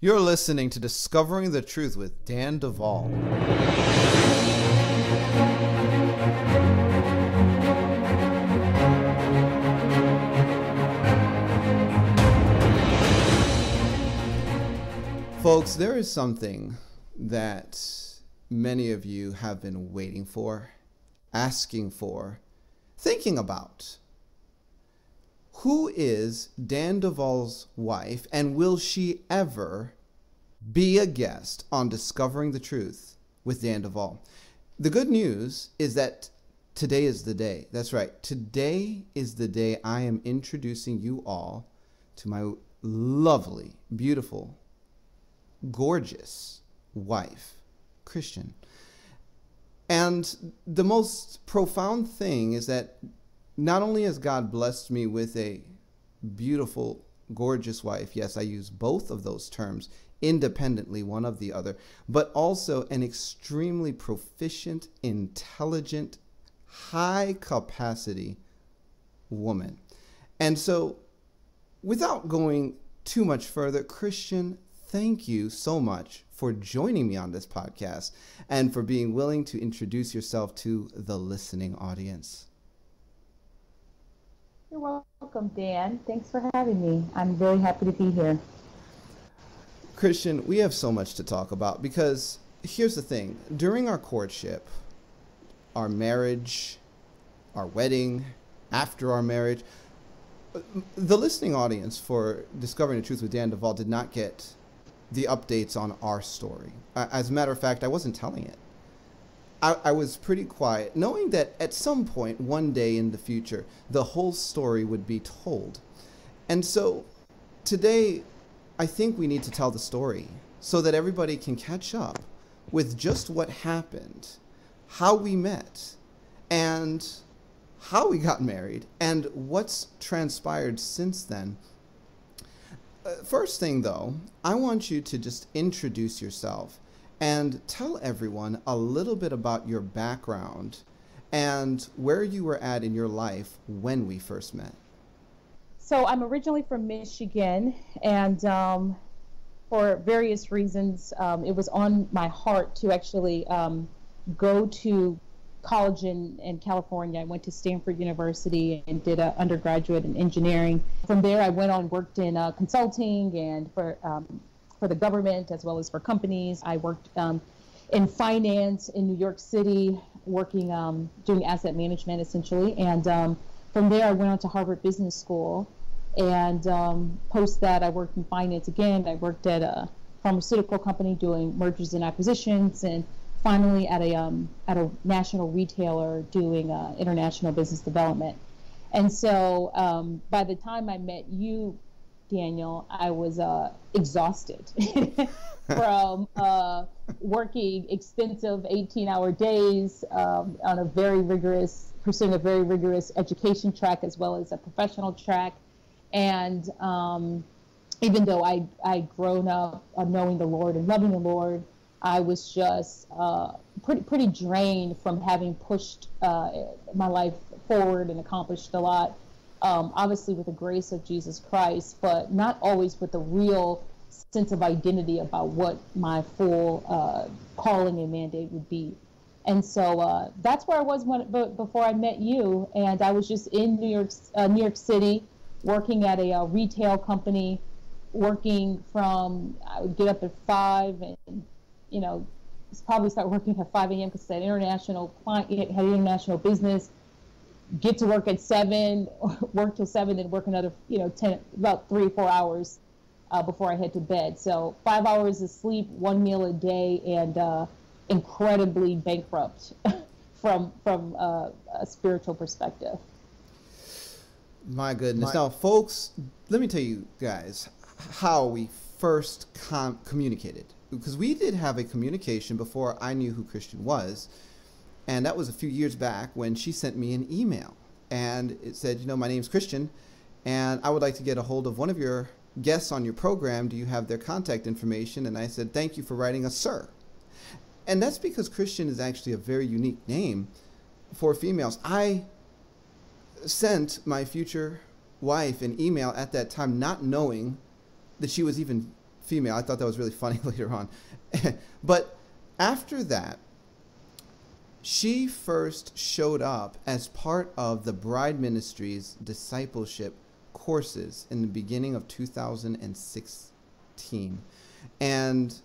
You're listening to Discovering the Truth with Dan Duvall. Folks, there is something that many of you have been waiting for, asking for, thinking about. Who is Dan Duvall's wife, and will she ever be a guest on Discovering the Truth with Dan Duvall? The good news is that today is the day. That's right. Today is the day I am introducing you all to my lovely, beautiful, gorgeous wife, Christian. And the most profound thing is that not only has God blessed me with a beautiful, gorgeous wife, yes, I use both of those terms independently, one of the other, but also an extremely proficient, intelligent, high capacity woman. And so, without going too much further, Christian, thank you so much for joining me on this podcast and for being willing to introduce yourself to the listening audience. You're welcome, Dan. Thanks for having me. I'm very happy to be here. Christian, we have so much to talk about because here's the thing. During our courtship, our marriage, our wedding, after our marriage, the listening audience for Discovering the Truth with Dan Duvall did not get the updates on our story. As a matter of fact, I wasn't telling it. I was pretty quiet, knowing that at some point, one day in the future, the whole story would be told. And so today, I think we need to tell the story so that everybody can catch up with just what happened, how we met, and how we got married, and what's transpired since then. First thing, though, I want you to just introduce yourself and tell everyone a little bit about your background and where you were at in your life when we first met. So I'm originally from Michigan, and for various reasons, it was on my heart to actually go to college in California. I went to Stanford University and did an undergraduate in engineering. From there, I went on, worked in consulting and for the government as well as for companies. I worked in finance in New York City, working doing asset management essentially. And from there, I went on to Harvard Business School. And post that, I worked in finance again. I worked at a pharmaceutical company doing mergers and acquisitions, and finally at a national retailer doing international business development. And so by the time I met you, Daniel, I was exhausted from working extensive 18-hour days on pursuing a very rigorous education track as well as a professional track. And even though I'd grown up knowing the Lord and loving the Lord, I was just pretty drained from having pushed my life forward and accomplished a lot. Obviously with the grace of Jesus Christ, but not always with the real sense of identity about what my full calling and mandate would be. And so that's where I was before I met you. And I was just in New York City, working at a retail company, working from, I would get up at 5 and, probably start working at 5 a.m. because I had international client, had international business. Get to work at 7, work till 7, then work another, 10, about 3 or 4 hours before I head to bed. So 5 hours of sleep, 1 meal a day, and incredibly bankrupt from a spiritual perspective. My goodness. Now, folks, let me tell you guys how we first communicated. Because we did have a communication before I knew who Christian was. And that was a few years back when she sent me an email. And it said, my name's Christian, and I would like to get a hold of one of your guests on your program. Do you have their contact information? And I said, thank you for writing us, sir. And that's because Christian is actually a very unique name for females. I sent my future wife an email at that time, not knowing that she was even female. I thought that was really funny later on. But after that, she first showed up as part of the Bride Ministries discipleship courses in the beginning of 2016. And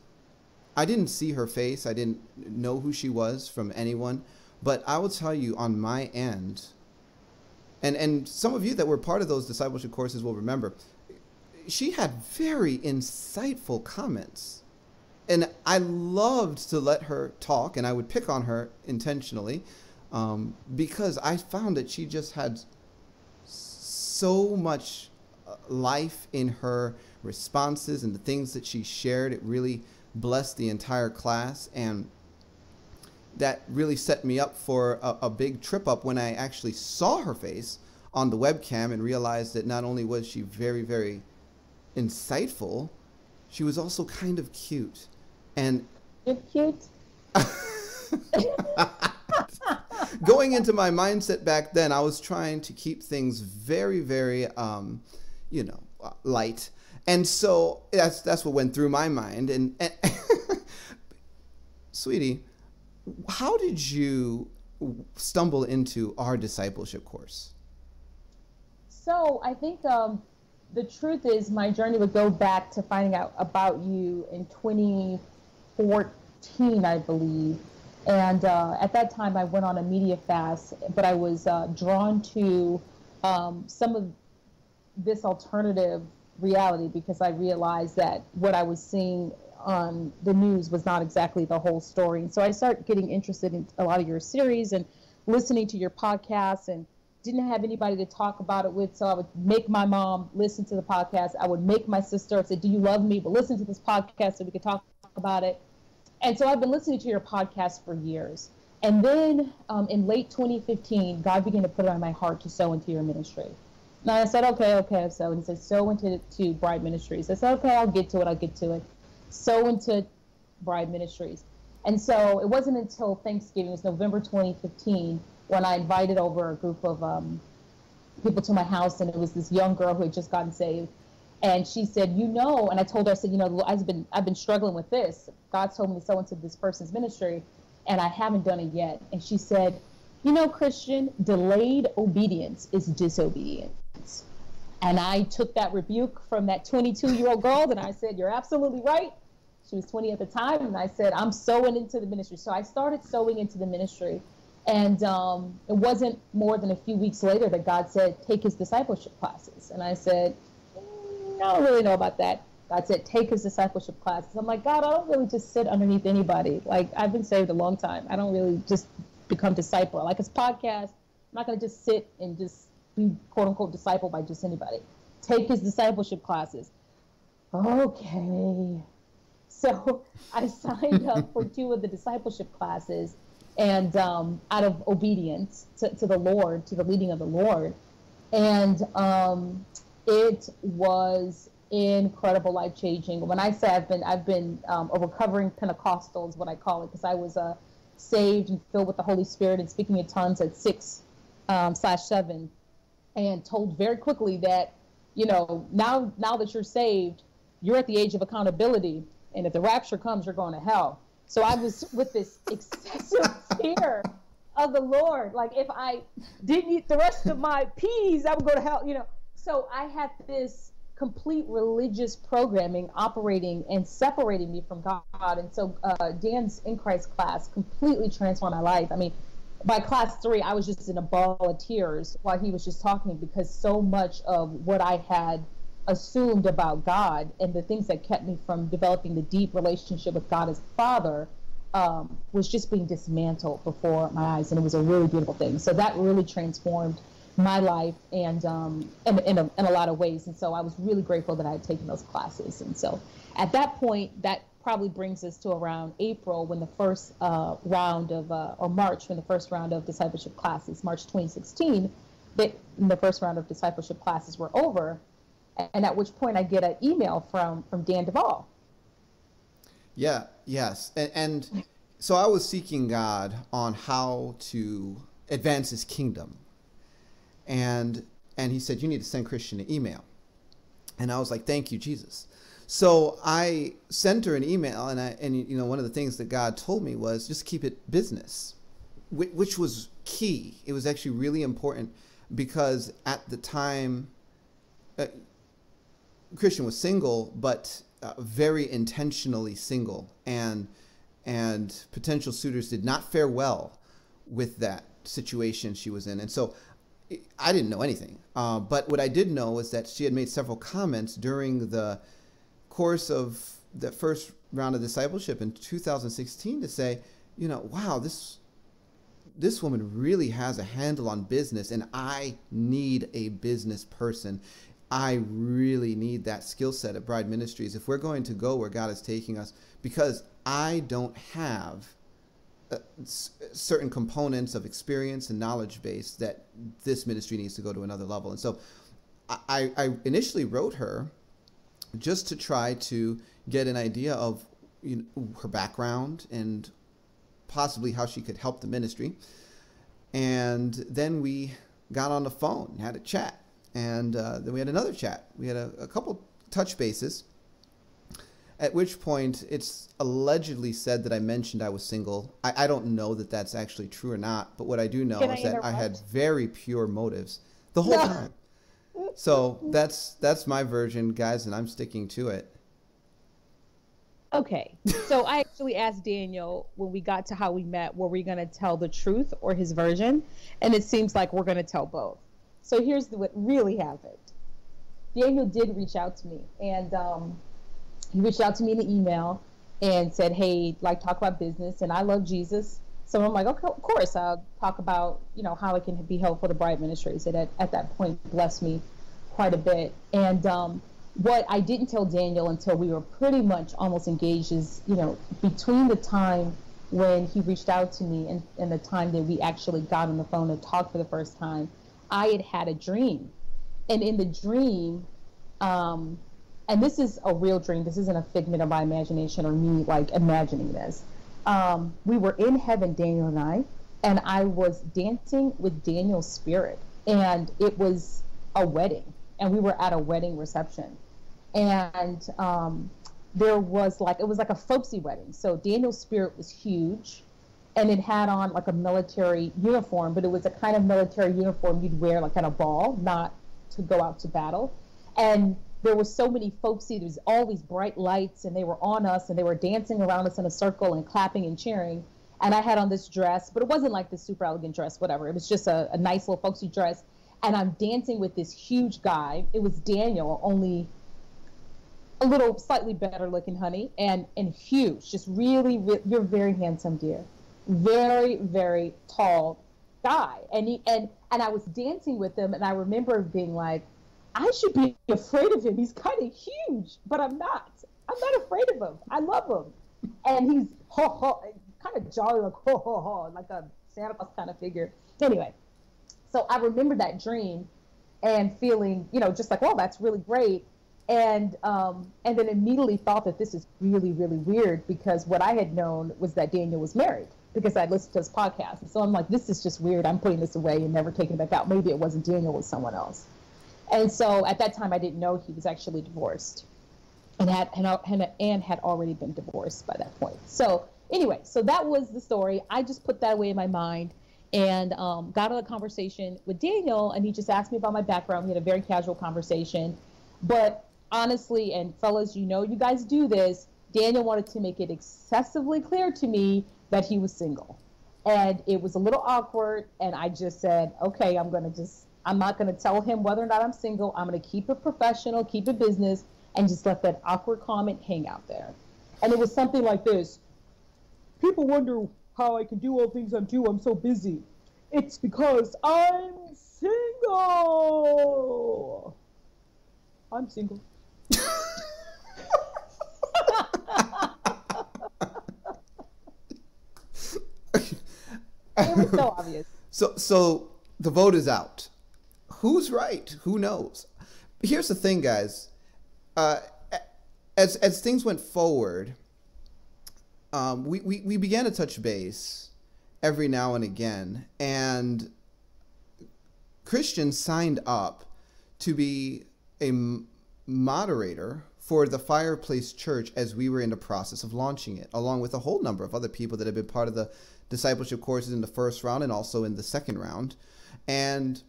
I didn't see her face. I didn't know who she was from anyone. But I will tell you on my end, and some of you that were part of those discipleship courses will remember, she had very insightful comments. And I loved to let her talk, and I would pick on her intentionally because I found that she just had so much life in her responses and the things that she shared. It really blessed the entire class, and that really set me up for a big trip up when I actually saw her face on the webcam and realized that not only was she very, very insightful, she was also kind of cute. And you're cute. Going into my mindset back then, I was trying to keep things very, very, light. And so that's what went through my mind. And sweetie, how did you stumble into our discipleship course? So I think the truth is my journey would go back to finding out about you in 2014, I believe. And at that time, I went on a media fast, but I was drawn to some of this alternative reality because I realized that what I was seeing on the news was not exactly the whole story. And so I started getting interested in a lot of your series and listening to your podcasts, and didn't have anybody to talk about it with. So I would make my mom listen to the podcast. I would make my sister say, do you love me? But listen to this podcast so we could talk about it. And so I've been listening to your podcast for years. And then in late 2015, God began to put it on my heart to sow into your ministry. And I said, okay. So, and he said, sow into Bride Ministries. I said, okay, I'll get to it. Sow into Bride Ministries. And so it wasn't until Thanksgiving, it was November 2015, when I invited over a group of people to my house, and it was this young girl who had just gotten saved. And she said, and I told her, I said, I've been struggling with this. God told me to sow into this person's ministry, and I haven't done it yet. And she said, Christian, delayed obedience is disobedience. And I took that rebuke from that 22-year-old girl, and I said, you're absolutely right. She was 20 at the time, and I said, I'm sowing into the ministry. So I started sowing into the ministry. And it wasn't more than a few weeks later that God said, take his discipleship classes. And I said, I don't really know about that. God said, take his discipleship classes. I'm like, God, I don't really just sit underneath anybody. Like, I've been saved a long time. I don't really just become disciple. Like his podcast, I'm not going to just sit and just be quote unquote discipled by just anybody. Take his discipleship classes. Okay. So I signed up for 2 of the discipleship classes. And out of obedience to the Lord, to the leading of the Lord. And it was incredible, life-changing. When I say I've been a recovering Pentecostal is what I call it, because I was saved and filled with the Holy Spirit and speaking in tongues at 6/7, and told very quickly that, now that you're saved, you're at the age of accountability, and if the rapture comes, you're going to hell. So I was with this excessive fear of the Lord. Like if I didn't eat the rest of my peas, I would go to hell, So I had this complete religious programming operating and separating me from God. And so Dan's In Christ class completely transformed my life. I mean, by class 3, I was just in a ball of tears while he was just talking, because so much of what I had assumed about God and the things that kept me from developing the deep relationship with God as Father was just being dismantled before my eyes, and it was a really beautiful thing. So that really transformed my life, and in a lot of ways. And so I was really grateful that I had taken those classes. And so at that point, that probably brings us to around April, when the first round of or March, when the first round of discipleship classes, March 2016, the first round of discipleship classes were over. And at which point I get an email from Dan Duvall. Yes. And so I was seeking God on how to advance his kingdom. And he said, you need to send Christian an email. And I was like, thank you, Jesus. So I sent her an email, and one of the things that God told me was just keep it business, which was key. It was actually really important because at the time, Christian was single, but very intentionally single, and potential suitors did not fare well with that situation she was in. And so I didn't know anything. But what I did know was that she had made several comments during the course of the first round of discipleship in 2016 to say, wow, this woman really has a handle on business, and I need a business person. I really need that skill set at Bride Ministries if we're going to go where God is taking us, because I don't have certain components of experience and knowledge base that this ministry needs to go to another level. And so I initially wrote her just to try to get an idea of her background and possibly how she could help the ministry. And then we got on the phone and had a chat. And then we had another chat. We had a couple touch bases, at which point it's allegedly said that I mentioned I was single. I don't know that that's actually true or not, but what I do know is that I had very pure motives the whole time. So that's my version, guys, and I'm sticking to it. Okay, so I actually asked Daniel when we got to how we met, were we going to tell the truth or his version? And it seems like we're going to tell both. So here's what really happened. Daniel did reach out to me, and he reached out to me in an email and said, hey, talk about business, and I love Jesus. So I'm like, okay, of course, I'll talk about, how it can be helpful to Bride Ministries. It at that point blessed me quite a bit. And what I didn't tell Daniel until we were pretty much almost engaged is, between the time when he reached out to me and the time that we actually got on the phone and talked for the first time, I had a dream. And in the dream, and this is a real dream, this isn't a figment of my imagination or me imagining this. We were in heaven, Daniel and I was dancing with Daniel's spirit, and it was a wedding, and we were at a wedding reception. And there was it was like a folksy wedding. So Daniel's spirit was huge, and it had on a military uniform, but it was a kind of military uniform you'd wear at a ball, not to go out to battle. And there were so many folksy, there's all these bright lights, and they were on us, and they were dancing around us in a circle and clapping and cheering. And I had on this dress, but it wasn't like this super elegant dress, whatever. It was just a nice little folksy dress. And I'm dancing with this huge guy. It was Daniel, only a little slightly better looking, honey, and huge, just really, you're very handsome, dear. Very, very tall guy. And I was dancing with him, and I remember being like, I should be afraid of him. He's kind of huge, but I'm not. I'm not afraid of him. I love him. And he's kind of jolly, like a Santa Claus kind of figure. Anyway, so I remember that dream and feeling, just like, oh, that's really great. And then immediately thought that this is really, really weird, because what I had known was that Daniel was married, because I listened to his podcast. And so I'm like, this is just weird. I'm putting this away and never taking it back out. Maybe it wasn't Daniel, it was someone else. And so at that time, I didn't know he was actually divorced and had already been divorced by that point. So anyway, so that was the story. I just put that away in my mind and got on a conversation with Daniel, and he just asked me about my background. We had a very casual conversation. But honestly, and fellas, you guys do this, Daniel wanted to make it excessively clear to me that he was single. And it was a little awkward, and I just said, okay, I'm not going to tell him whether or not I'm single. I'm going to keep it professional, keep it business, and just let that awkward comment hang out there. And it was something like this. People wonder how I can do all the things I do. I'm so busy. It's because I'm single. I'm single. It was so obvious. So the vote is out. Who's right? Who knows? Here's the thing, guys. As things went forward, we began to touch base every now and again, and Christian signed up to be a moderator for the Fireplace Church as we were in the process of launching it, along with a whole number of other people that have been part of the discipleship courses in the first round and also in the second round. And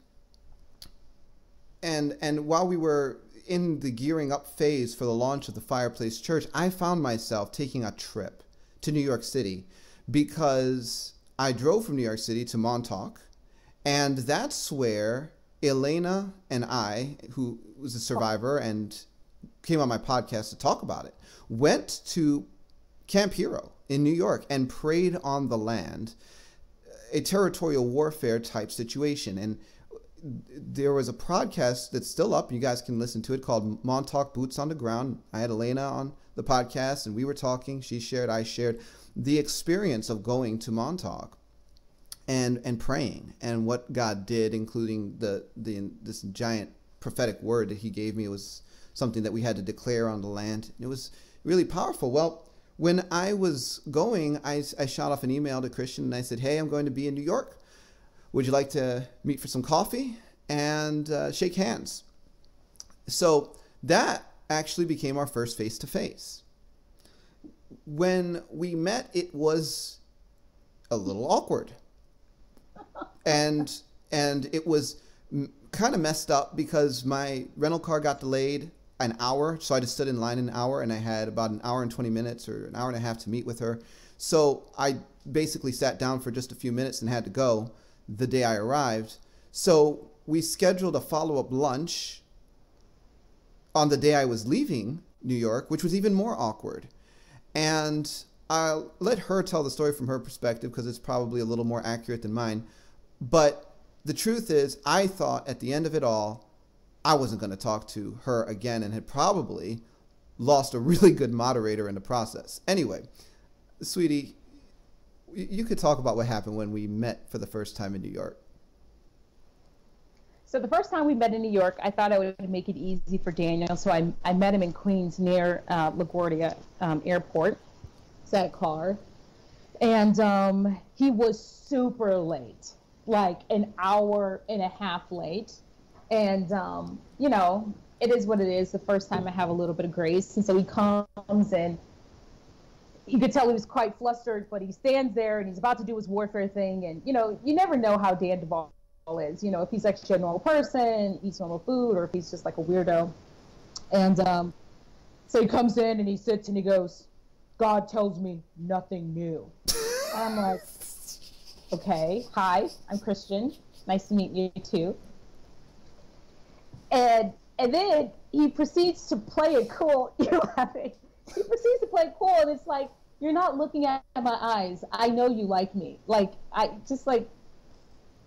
while we were in the gearing up phase for the launch of the Fireplace Church, I found myself taking a trip to New York City because I drove from New York City to Montauk, and that's where Elena and I, who was a survivor and came on my podcast to talk about it, went to Camp Hero in New York and prayed on the land, a territorial warfare type situation. And there was a podcast that's still up. You guys can listen to it, called Montauk Boots on the Ground. I had Elena on the podcast and we were talking. She shared, I shared the experience of going to Montauk and praying and what God did, including this giant prophetic word that he gave me. It was something that we had to declare on the land. It was really powerful. Well, when I was going, I shot off an email to Christian and I said, hey, I'm going to be in New York. Would you like to meet for some coffee and shake hands? So that actually became our first face-to-face. When we met, it was a little awkward. And it was kind of messed up because my rental car got delayed an hour. So I just stood in line an hour and I had about an hour and 20 minutes or an hour and a half to meet with her. So I basically sat down for just a few minutes and had to go the day I arrived. So we scheduled a follow-up lunch on the day I was leaving New York, which was even more awkward. And I'll let her tell the story from her perspective because it's probably a little more accurate than mine. But the truth is, I thought at the end of it all, I wasn't going to talk to her again and had probably lost a really good moderator in the process. Anyway, sweetie, you could talk about what happened when we met for the first time in New York. So the first time we met in New York, I thought I would make it easy for Daniel. So I met him in Queens near LaGuardia Airport. Sat a car. And he was super late, like an hour and a half late. And, you know, it is what it is. The first time I have a little bit of grace. And so he comes and you could tell he was quite flustered, but he stands there and he's about to do his warfare thing. And, you know, you never know how Dan Duvall is, you know, if he's actually a normal person, eats normal food, or if he's just like a weirdo. And so he comes in and he sits and he goes, God tells me nothing new. And I'm like, okay, hi, I'm Christian. Nice to meet you too. And then he proceeds to play it cool. You're laughing. He proceeds to play it cool, and it's like, you're not looking at my eyes. I know you like me. Like, I just like,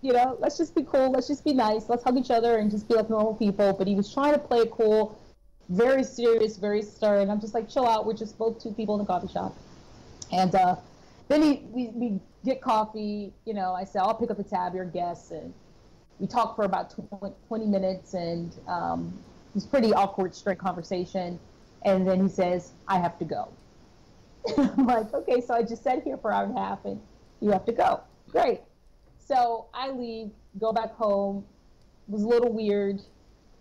you know, let's just be cool. Let's just be nice. Let's hug each other and just be like normal people. But he was trying to play it cool, very serious, very stern. I'm just like, chill out. We're just both two people in a coffee shop. And then we get coffee. You know, I say, I'll pick up the tab, your guests. And we talk for about 20 minutes. And it was pretty awkward, straight conversation. And then he says, I have to go. I'm like, okay, so I just sat here for an hour and a half and you have to go. Great. So I leave, go back home. It was a little weird.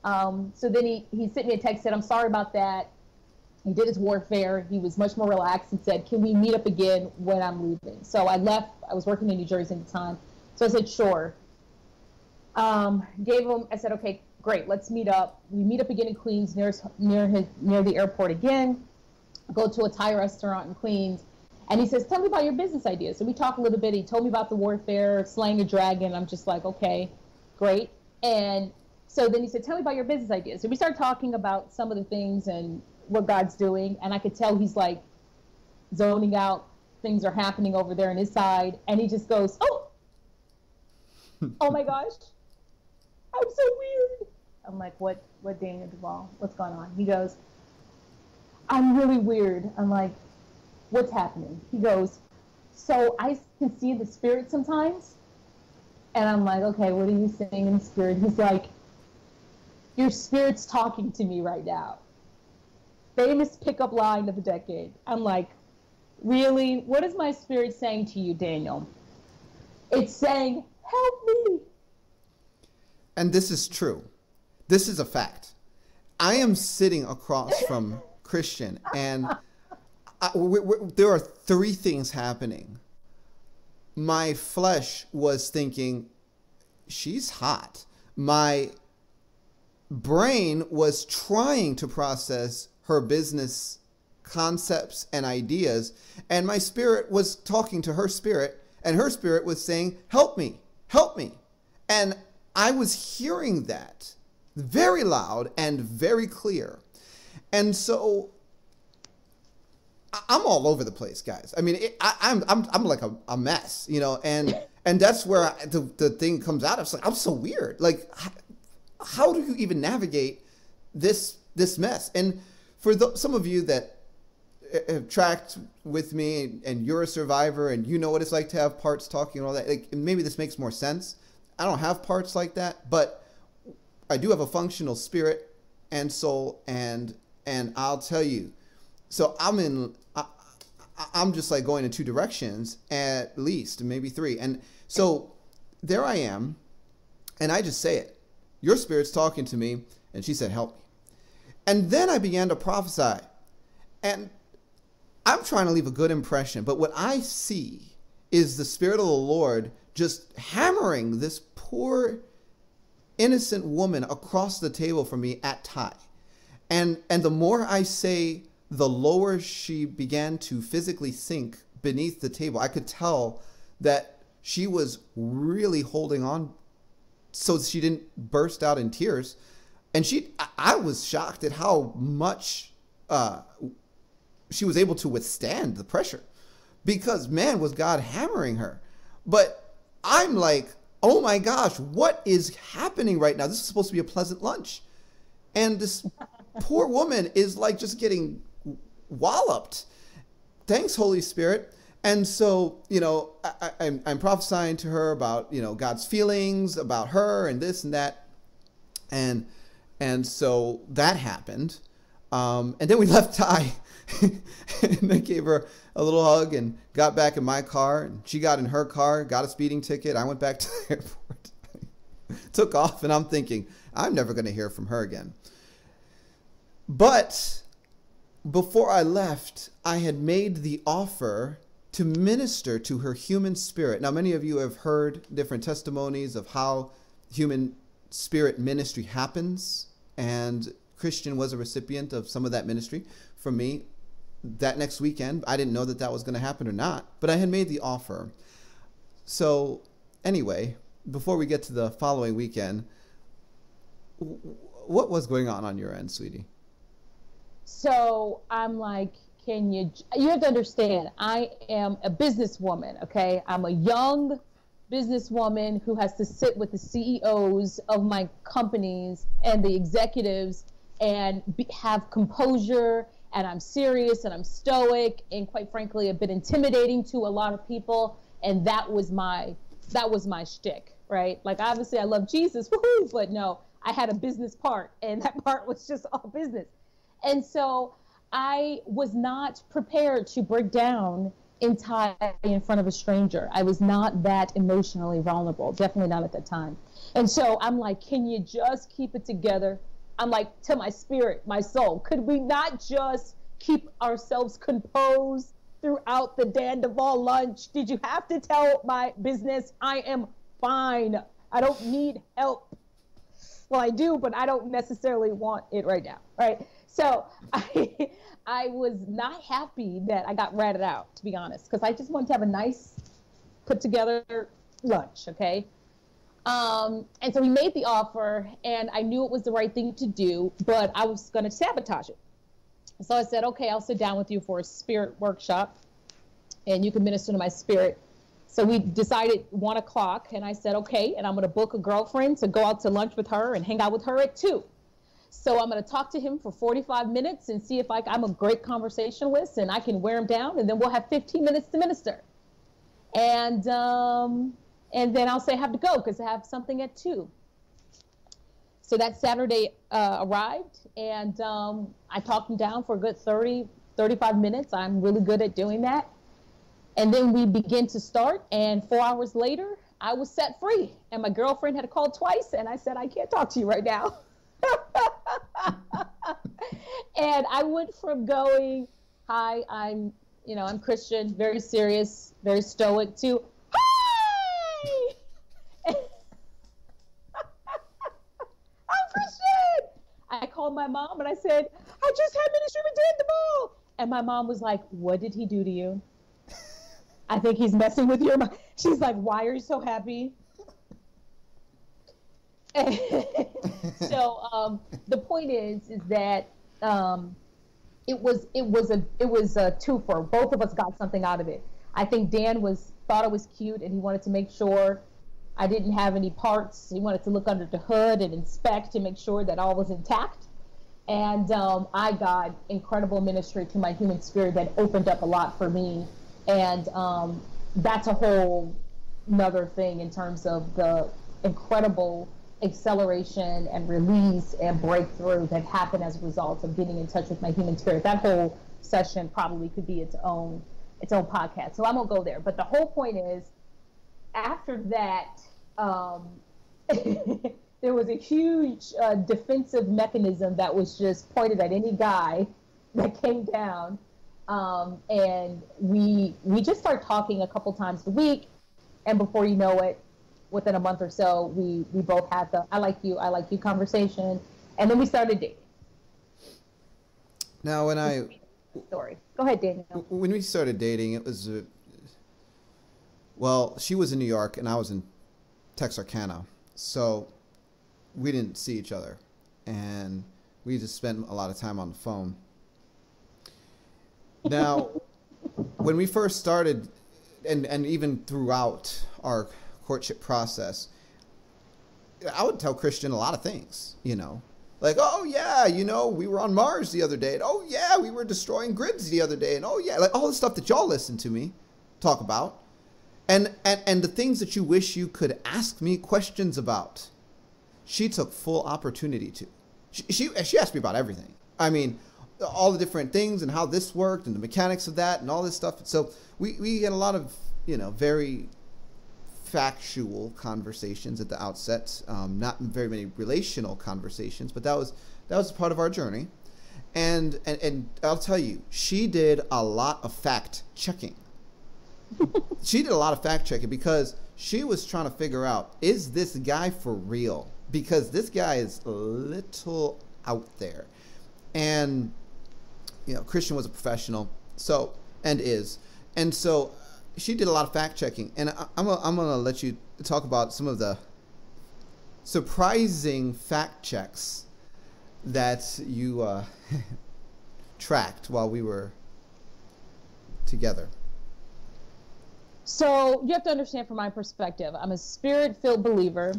So then he sent me a text, said, I'm sorry about that. He did his warfare. He was much more relaxed and said, can we meet up again when I'm leaving? So I left. I was working in New Jersey at the time. So I said, sure. I said, okay, great, let's meet up. We meet up again in Queens near the airport again. Go to a Thai restaurant in Queens. And he says, tell me about your business ideas. So we talked a little bit. He told me about the warfare, slaying a dragon. I'm just like, okay, great. And so then he said, tell me about your business ideas. So we started talking about some of the things and what God's doing. And I could tell he's like zoning out. Things are happening over there on his side. And he just goes, oh my gosh, I'm so weird. I'm like, what Daniel Duvall? What's going on? He goes, I'm really weird. I'm like, what's happening? He goes, so I can see the spirit sometimes. And I'm like, okay, what are you saying in the spirit? He's like, your spirit's talking to me right now. Famous pickup line of the decade. I'm like, really? What is my spirit saying to you, Daniel? It's saying, help me. And this is true. This is a fact. I am sitting across from Christian, and there are three things happening. My flesh was thinking, she's hot. My brain was trying to process her business concepts and ideas, and my spirit was talking to her spirit, and her spirit was saying, help me, help me. And I was hearing that very loud and very clear. And so I'm all over the place, guys. I mean, I'm like a mess, you know, and that's where the thing comes out. It's like, I'm so weird. Like, how do you even navigate this mess? And for some of you that have tracked with me and you're a survivor and you know what it's like to have parts talking and all that, like, maybe this makes more sense. I don't have parts like that, but I do have a functional spirit and soul, and I'll tell you, so I'm just like going in two directions, at least maybe three. And so there I am, and I just say it. Your spirit's talking to me, and she said, help me. And then I began to prophesy, and I'm trying to leave a good impression, but what I see is the Spirit of the Lord just hammering this poor innocent woman across the table from me at tie. And the more I say, the lower she began to physically sink beneath the table. I could tell that she was really holding on so she didn't burst out in tears. And I was shocked at how much she was able to withstand the pressure, because man, was God hammering her. But I'm like, oh my gosh, what is happening right now? This is supposed to be a pleasant lunch. And this poor woman is like just getting walloped. Thanks, Holy Spirit. And so, you know, I'm prophesying to her about, you know, God's feelings about her and this and that. And so that happened. And then we left Ty and I gave her a little hug and got back in my car. And she got in her car, got a speeding ticket. I went back to the airport, took off, and I'm thinking, I'm never going to hear from her again. But before I left, I had made the offer to minister to her human spirit. Now, many of you have heard different testimonies of how human spirit ministry happens, and Christian was a recipient of some of that ministry from me that next weekend. I didn't know that that was going to happen or not, but I had made the offer. So anyway, before we get to the following weekend, what was going on your end, sweetie? So I'm like, you have to understand, I am a businesswoman, okay? I'm a young businesswoman who has to sit with the CEOs of my companies and the executives and have composure, and I'm serious and I'm stoic, and quite frankly, a bit intimidating to a lot of people. And that was my shtick, right? Like, obviously I love Jesus, woohoo, but no, I had a business part, and that part was just all business. And so I was not prepared to break down entirely in front of a stranger. I was not that emotionally vulnerable, definitely not at that time. And so I'm like, can you just keep it together? I'm like, to my spirit, my soul, could we not just keep ourselves composed throughout the Dan Duvall lunch? Did you have to tell my business I am fine? I don't need help. Well, I do, but I don't necessarily want it right now, right? So I was not happy that I got ratted out, to be honest, because I just wanted to have a nice put together lunch, okay? And so we made the offer, and I knew it was the right thing to do, but I was going to sabotage it. So I said, okay, I'll sit down with you for a spirit workshop, and you can minister to my spirit. So we decided 1 o'clock, and I said, okay, and I'm going to book a girlfriend to go out to lunch with her and hang out with her at 2. So I'm going to talk to him for 45 minutes and see if I'm a great conversationalist and I can wear him down, and then we'll have 15 minutes to minister. And then I'll say I have to go because I have something at 2. So that Saturday arrived, and I talked him down for a good 30, 35 minutes. I'm really good at doing that. And then we begin to start, and 4 hours later, I was set free. And my girlfriend had called twice, and I said, I can't talk to you right now. And I went from going, hi, I'm Christian, very serious, very stoic, to, hi, I'm Christian. I called my mom and I said, I just had ministry with Dan DeVaul. And my mom was like, what did he do to you? I think he's messing with your mind. She's like, why are you so happy? So the point is that it was a twofer. Both of us got something out of it. I think Dan thought it was cute and he wanted to make sure I didn't have any parts. He wanted to look under the hood and inspect to make sure that all was intact. And I got incredible ministry to my human spirit that opened up a lot for me. And that's a whole another thing in terms of the incredible acceleration and release and breakthrough that happened as a result of getting in touch with my human spirit. That whole session probably could be its own podcast. So I won't go there. But the whole point is, after that, there was a huge defensive mechanism that was just pointed at any guy that came down. And we just start talking a couple times a week. And before you know it, within a month or so, we both had the I like you conversation. And then we started dating. Now, Sorry. Go ahead, Daniel. When we started dating, it was, well, she was in New York and I was in Texarkana. So we didn't see each other. And we just spent a lot of time on the phone. Now, when we first started, and even throughout our courtship process, I would tell Christian a lot of things, like, oh yeah, we were on Mars the other day, and oh yeah, we were destroying grids the other day, and oh yeah, like all the stuff that y'all listen to me talk about, and the things that you wish you could ask me questions about, she took full opportunity to. She asked me about everything. I mean, all the different things and how this worked and the mechanics of that and all this stuff. So we had a lot of, very factual conversations at the outset, not very many relational conversations, but that was part of our journey. And I'll tell you, she did a lot of fact checking. She did a lot of fact checking because she was trying to figure out, is this guy for real? Because this guy is a little out there. And Christian was a professional, so she did a lot of fact checking, and I'm gonna let you talk about some of the surprising fact checks that you tracked while we were together. So you have to understand, from my perspective, I'm a spirit-filled believer,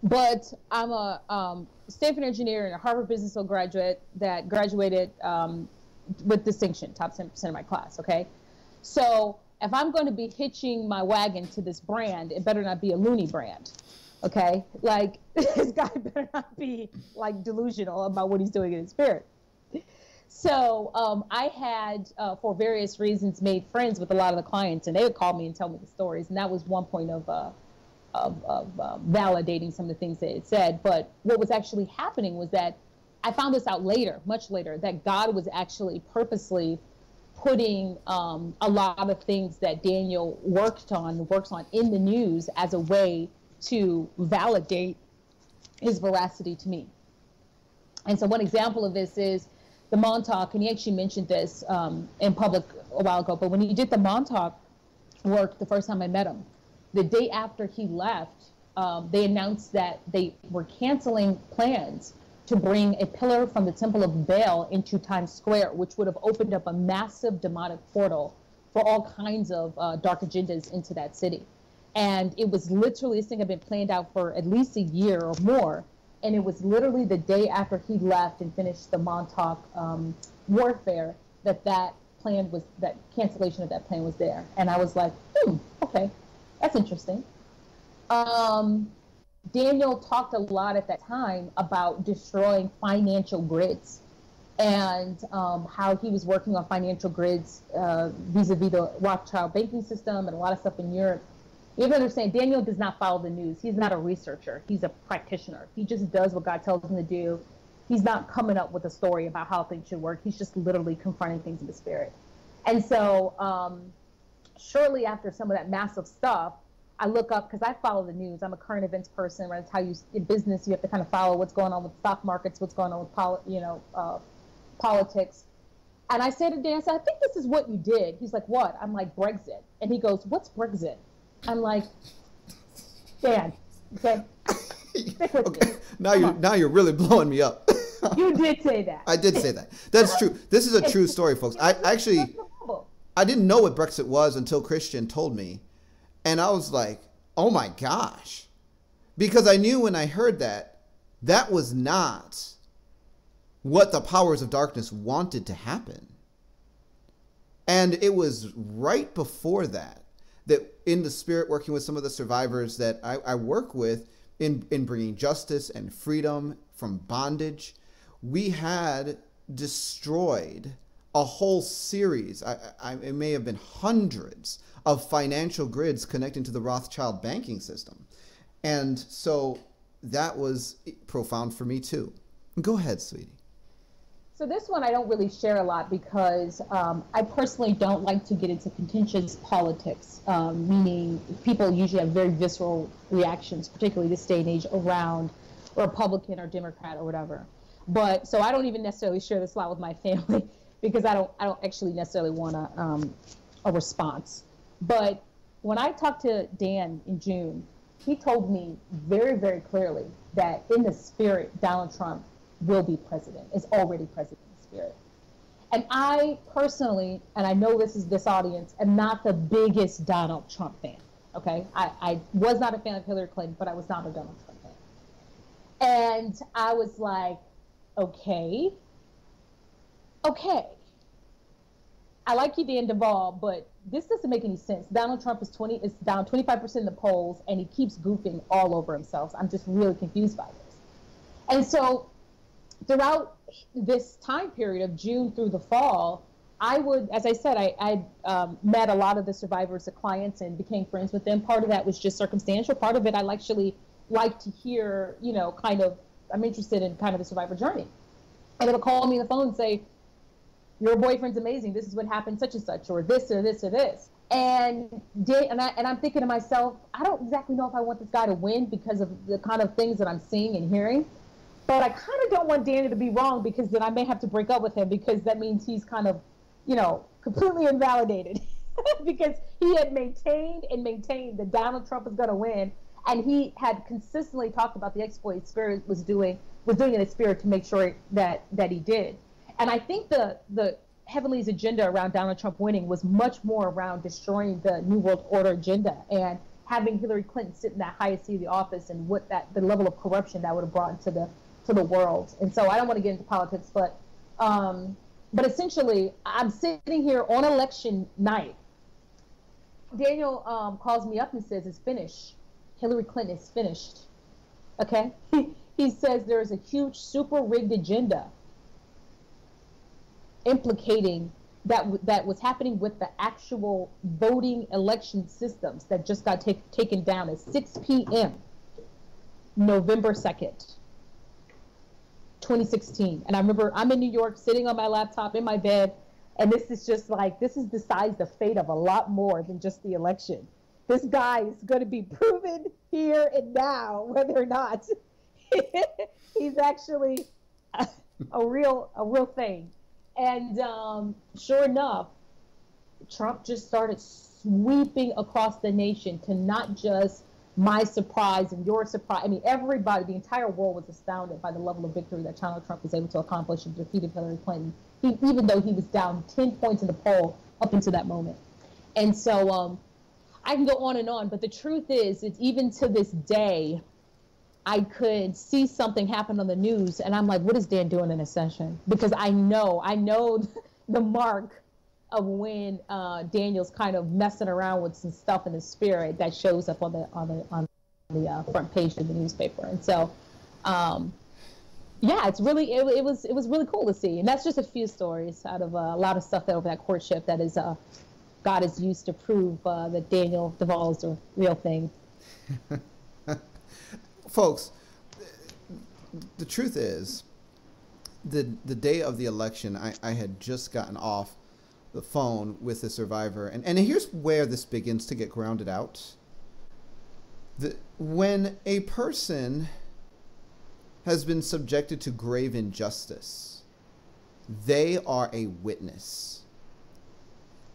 but I'm a Stanford engineer and a Harvard Business School graduate that graduated with distinction, top 10% of my class, okay? So if I'm going to be hitching my wagon to this brand, it better not be a loony brand, okay? Like, this guy better not be, like, delusional about what he's doing in his spirit. So I had, for various reasons, made friends with a lot of the clients, and they would call me and tell me the stories, and that was one point of validating some of the things they had said. But what was actually happening was that I found this out later, much later, that God was actually purposely putting a lot of things that Daniel works on in the news as a way to validate his veracity to me. And so one example of this is the Montauk, and he actually mentioned this in public a while ago, but when he did the Montauk work the first time I met him, the day after he left, they announced that they were canceling plans to bring a pillar from the Temple of Baal into Times Square, which would have opened up a massive demonic portal for all kinds of dark agendas into that city. And it was literally, this thing had been planned out for at least a year or more. And it was literally the day after he left and finished the Montauk warfare that cancellation of that plan was there. And I was like, okay, that's interesting. Daniel talked a lot at that time about destroying financial grids and how he was working on financial grids vis-a-vis the Rothschild banking system and a lot of stuff in Europe. You have to understand, Daniel does not follow the news. He's not a researcher. He's a practitioner. He just does what God tells him to do. He's not coming up with a story about how things should work. He's just literally confronting things in the spirit. And so shortly after some of that massive stuff, I look up, because I follow the news. I'm a current events person. Right? That's how you, in business, you have to kind of follow what's going on with stock markets, what's going on with politics. And I said to Dan, I said, I think this is what you did. He's like, what? I'm like, Brexit. And he goes, what's Brexit? I'm like, Dan, okay, stick with Okay, me. now you're really blowing me up. You did say that. I did say that. That's true. This is a true story, folks. I didn't know what Brexit was until Christian told me. And I was like, oh my gosh. Because I knew when I heard that, that was not what the powers of darkness wanted to happen. And it was right before that in the spirit, working with some of the survivors that I work with in bringing justice and freedom from bondage, we had destroyed a whole series. It may have been hundreds of financial grids connecting to the Rothschild banking system. And so that was profound for me too. Go ahead, sweetie. So this one I don't really share a lot because I personally don't like to get into contentious politics, meaning people usually have very visceral reactions, particularly this day and age, around Republican or Democrat or whatever. But so I don't even necessarily share this a lot with my family because I don't actually necessarily want a response. But when I talked to Dan in June, he told me very, very clearly that in the spirit, Donald Trump will be president, is already president in the spirit. And I personally, and I know this audience, am not the biggest Donald Trump fan, okay? I was not a fan of Hillary Clinton, but I was not a Donald Trump fan. And I was like, okay. I like you, Dan Duvall, but this doesn't make any sense. Donald Trump is down 25% in the polls, and he keeps goofing all over himself. I'm just really confused by this. And so throughout this time period of June through the fall, I would, as I said, I met a lot of the survivors, the clients, and became friends with them. Part of that was just circumstantial. Part of it, I actually like to hear, I'm interested in kind of the survivor journey. And they'll call me on the phone and say, your boyfriend's amazing. This is what happened, such and such, or this or this or this. And I'm thinking to myself, I don't exactly know if I want this guy to win because of the kind of things that I'm seeing and hearing. But I kind of don't want Danny to be wrong because then I may have to break up with him because that means he's kind of, completely invalidated because he had maintained that Donald Trump is going to win. And he had consistently talked about the exploits Spirit was doing in the spirit to make sure that he did. And I think the Heavenly's agenda around Donald Trump winning was much more around destroying the New World Order agenda and having Hillary Clinton sit in that highest seat of the office and what the level of corruption that would have brought to the world. And so I don't want to get into politics, but essentially I'm sitting here on election night. Daniel calls me up and says it's finished. Hillary Clinton is finished. Okay? He says there is a huge super rigged agenda implicating that was happening with the actual voting election systems that just got taken down at 6 p.m. November 2nd, 2016. And I remember I'm in New York sitting on my laptop in my bed, and this decides the fate of a lot more than just the election. This guy is going to be proven here and now whether or not he's actually a real thing. And sure enough, Trump just started sweeping across the nation to not just my surprise and your surprise. I mean, everybody, the entire world was astounded by the level of victory that Donald Trump was able to accomplish in defeating Hillary Clinton, even though he was down 10 points in the poll up until that moment. And so I can go on and on, but the truth is, it's even to this day, I could see something happen on the news, and I'm like, what is Dan doing in a session? Because I know the mark of when Daniel's kind of messing around with some stuff in the spirit that shows up on the front page of the newspaper. And so, it's really it was really cool to see. And that's just a few stories out of a lot of stuff that over that courtship that is God has used to prove that Daniel Duvall is a real thing. Folks, the truth is, the day of the election, I had just gotten off the phone with the survivor, and here's where this begins to get grounded out. When a person has been subjected to grave injustice, they are a witness.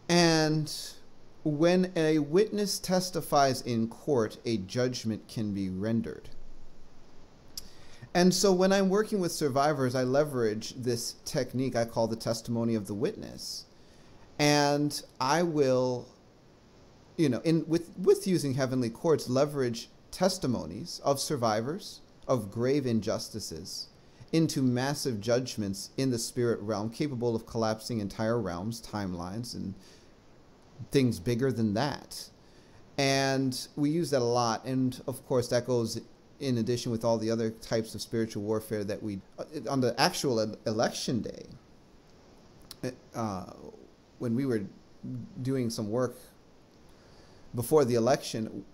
And when a witness testifies in court, a judgment can be rendered. And so when I'm working with survivors, I leverage this technique I call the testimony of the witness. And I will, with using heavenly courts, leverage testimonies of survivors of grave injustices into massive judgments in the spirit realm, capable of collapsing entire realms, timelines, and things bigger than that. And we use that a lot. And of course, that goes in addition with all the other types of spiritual warfare that we, on the actual election day, when we were doing some work before the election,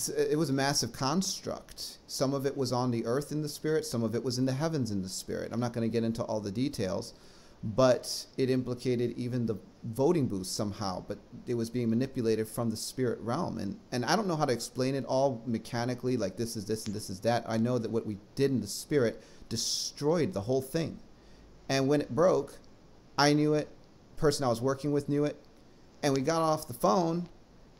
it was a massive construct. Some of it was on the earth in the spirit, some of it was in the heavens in the spirit. I'm not going to get into all the details, but it implicated even the voting booths somehow, but it was being manipulated from the spirit realm. And I don't know how to explain it all mechanically, like this is this and this is that. I know that what we did in the spirit destroyed the whole thing. And when it broke, I knew it, the person I was working with knew it, and we got off the phone,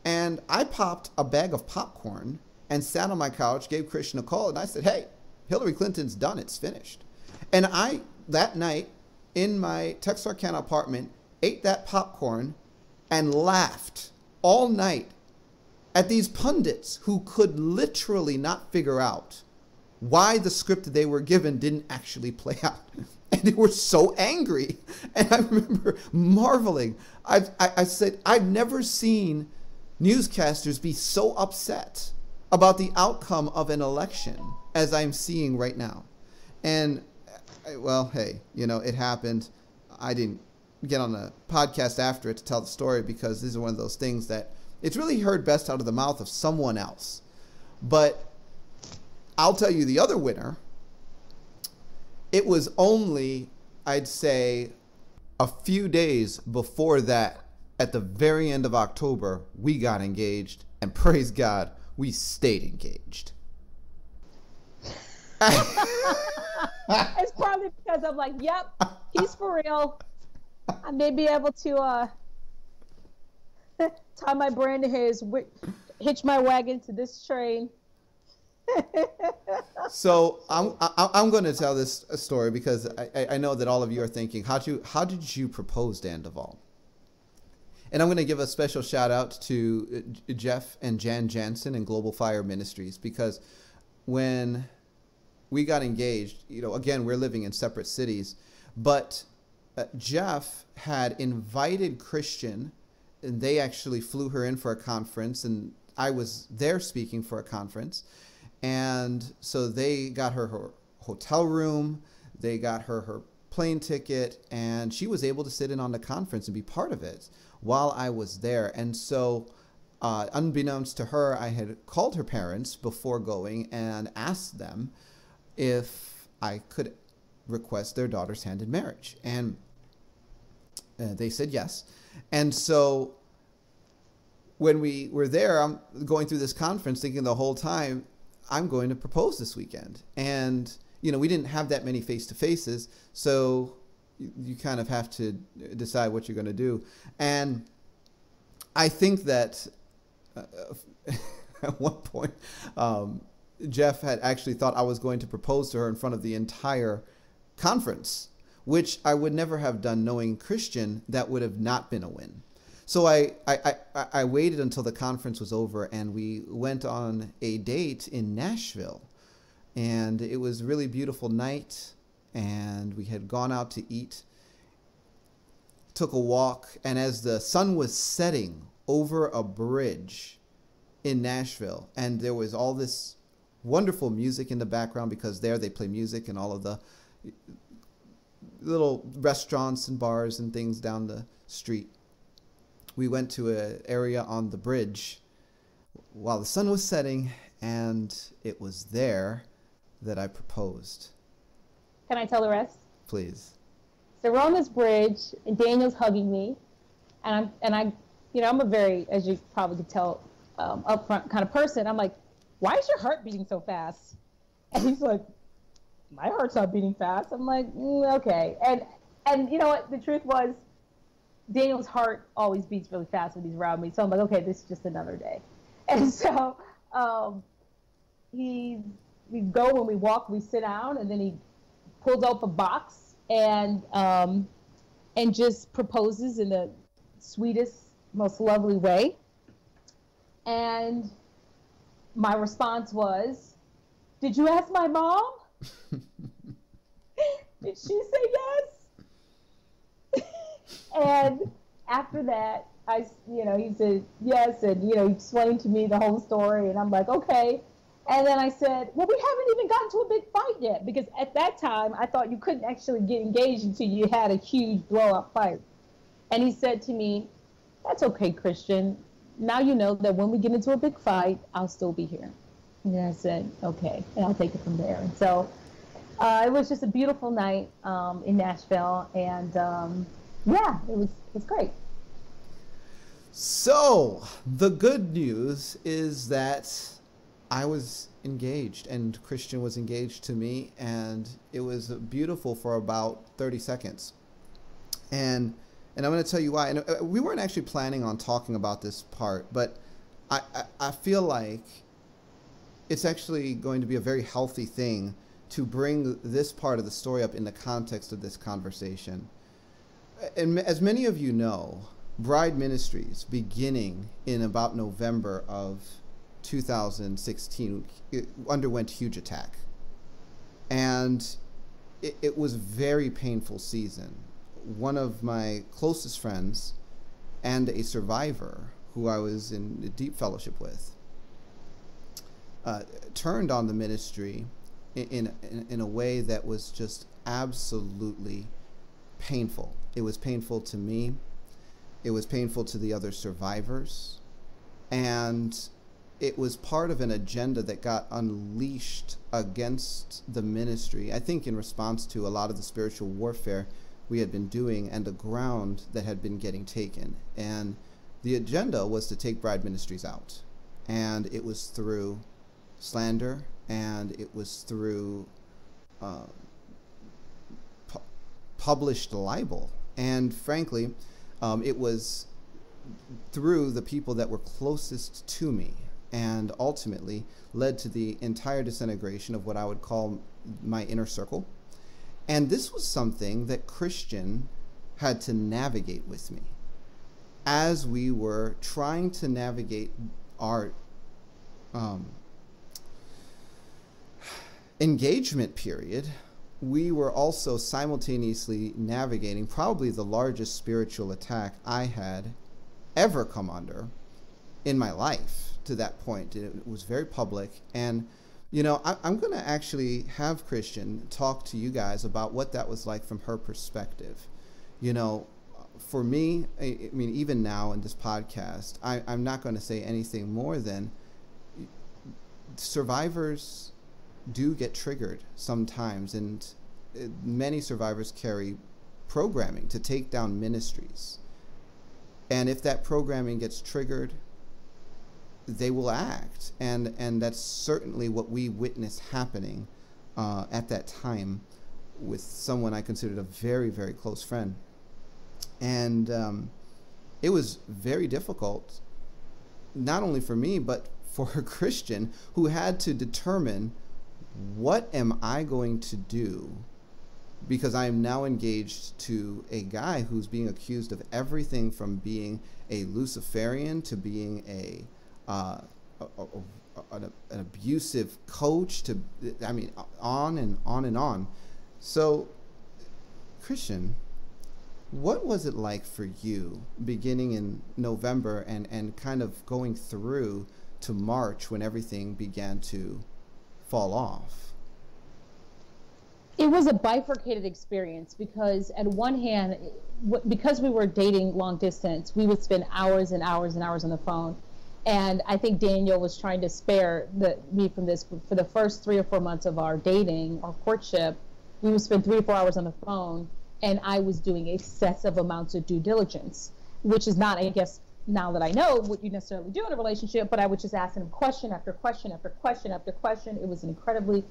and I popped a bag of popcorn and sat on my couch, gave Christian a call, and I said, hey, Hillary Clinton's done, it's finished. And I, that night, in my Texarkana apartment, ate that popcorn and laughed all night at these pundits who could literally not figure out why the script they were given didn't actually play out. And they were so angry. And I remember marveling. I said, I've never seen newscasters be so upset about the outcome of an election as I'm seeing right now. And well, hey, it happened. I didn't get on a podcast after it to tell the story because this is one of those things that it's really heard best out of the mouth of someone else. But I'll tell you the other winner. It was only, I'd say, a few days before that, at the very end of October, we got engaged, and praise God, we stayed engaged. It's probably because I'm like, yep, he's for real. I may be able to tie my brain to his, hitch my wagon to this train. So I'm going to tell this story because I know that all of you are thinking, how did you propose, Dan Duvall? And I'm going to give a special shout out to Jeff and Jan Jansen and Global Fire Ministries, because when we got engaged, again, we're living in separate cities, but Jeff had invited Christian, and they actually flew her in for a conference, and I was there speaking for a conference. And so they got her hotel room, they got her plane ticket, and she was able to sit in on the conference and be part of it while I was there. And so unbeknownst to her, I had called her parents before going and asked them if I could request their daughter's hand in marriage. And they said yes. And so when we were there, I'm going through this conference thinking the whole time, I'm going to propose this weekend. And, we didn't have that many face-to-faces, so you kind of have to decide what you're going to do. And I think that at one point, Jeff had actually thought I was going to propose to her in front of the entire conference, which I would never have done. Knowing Christian, that would have not been a win. So I waited until the conference was over, and we went on a date in Nashville. And it was a really beautiful night, and we had gone out to eat, took a walk, and as the sun was setting over a bridge in Nashville, and there was all this wonderful music in the background, because there they play music in all of the little restaurants and bars and things down the street. We went to an area on the bridge while the sun was setting, and it was there that I proposed. Can I tell the rest? Please. So we're on this bridge, and Daniel's hugging me, and I'm a very, as you probably could tell, upfront kind of person. I'm like, why is your heart beating so fast? And he's like, my heart's not beating fast. I'm like, okay. And you know what? The truth was, Daniel's heart always beats really fast when he's around me. So I'm like, okay, this is just another day. And so we go, when we walk, we sit down, and then he pulls out the box and just proposes in the sweetest, most lovely way. And my response was, did you ask my mom? Did she say yes? And after that, he said yes, and he explained to me the whole story, and I'm like, okay. And then I said, well, we haven't even gotten to a big fight yet, because at that time I thought you couldn't actually get engaged until you had a huge blow-up fight. And he said to me, that's okay, Christian. Now you know that when we get into a big fight, I'll still be here. And I said, okay, and I'll take it from there. And so it was just a beautiful night in Nashville, and yeah, it was great. So the good news is that I was engaged, and Christian was engaged to me, and it was beautiful for about 30 seconds. And I'm going to tell you why. And we weren't actually planning on talking about this part, but I feel like it's actually going to be a very healthy thing to bring this part of the story up in the context of this conversation. And as many of you know, Bride Ministries, beginning in about November of 2016, it underwent huge attack. And it was a very painful season. One of my closest friends and a survivor who I was in a deep fellowship with turned on the ministry in a way that was just absolutely painful. It was painful to me. It was painful to the other survivors. And it was part of an agenda that got unleashed against the ministry, I think in response to a lot of the spiritual warfare we had been doing and the ground that had been getting taken. And the agenda was to take Bride Ministries out. And it was through slander, and it was through published libel. And frankly, it was through the people that were closest to me, and ultimately led to the entire disintegration of what I would call my inner circle. And this was something that Christian had to navigate with me. As we were trying to navigate our engagement period, we were also simultaneously navigating probably the largest spiritual attack I had ever come under in my life to that point. It was very public. And, I'm going to actually have Christian talk to you guys about what that was like from her perspective. For me, I mean, even now in this podcast, I'm not going to say anything more than survivors do get triggered sometimes, and many survivors carry programming to take down ministries. And if that programming gets triggered, they will act. And that's certainly what we witnessed happening at that time with someone I considered a very, very close friend. And it was very difficult, not only for me, but for a Christian who had to determine, what am I going to do? Because I am now engaged to a guy who's being accused of everything from being a Luciferian to being an abusive coach to, on and on and on. So, Christian, what was it like for you beginning in November and kind of going through to March when everything began to fall off? It was a bifurcated experience, because at one hand, because we were dating long distance, we would spend hours and hours and hours on the phone. And I think Daniel was trying to spare me from this for the first 3 or 4 months of our dating or courtship. we would spend 3 to 4 hours on the phone, and I was doing excessive amounts of due diligence, which is not, I guess, now that I know what you necessarily do in a relationship, but I would just ask him question after question after question after question. It was an incredibly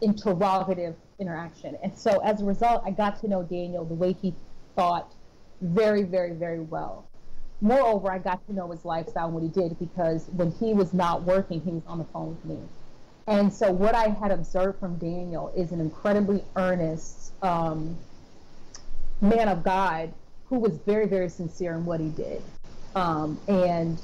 interrogative interaction. And so as a result, I got to know Daniel the way he thought very, very, very well. Moreover, I got to know his lifestyle and what he did, because when he was not working, he was on the phone with me. And so what I had observed from Daniel is an incredibly earnest man of God who was very, very sincere in what he did. And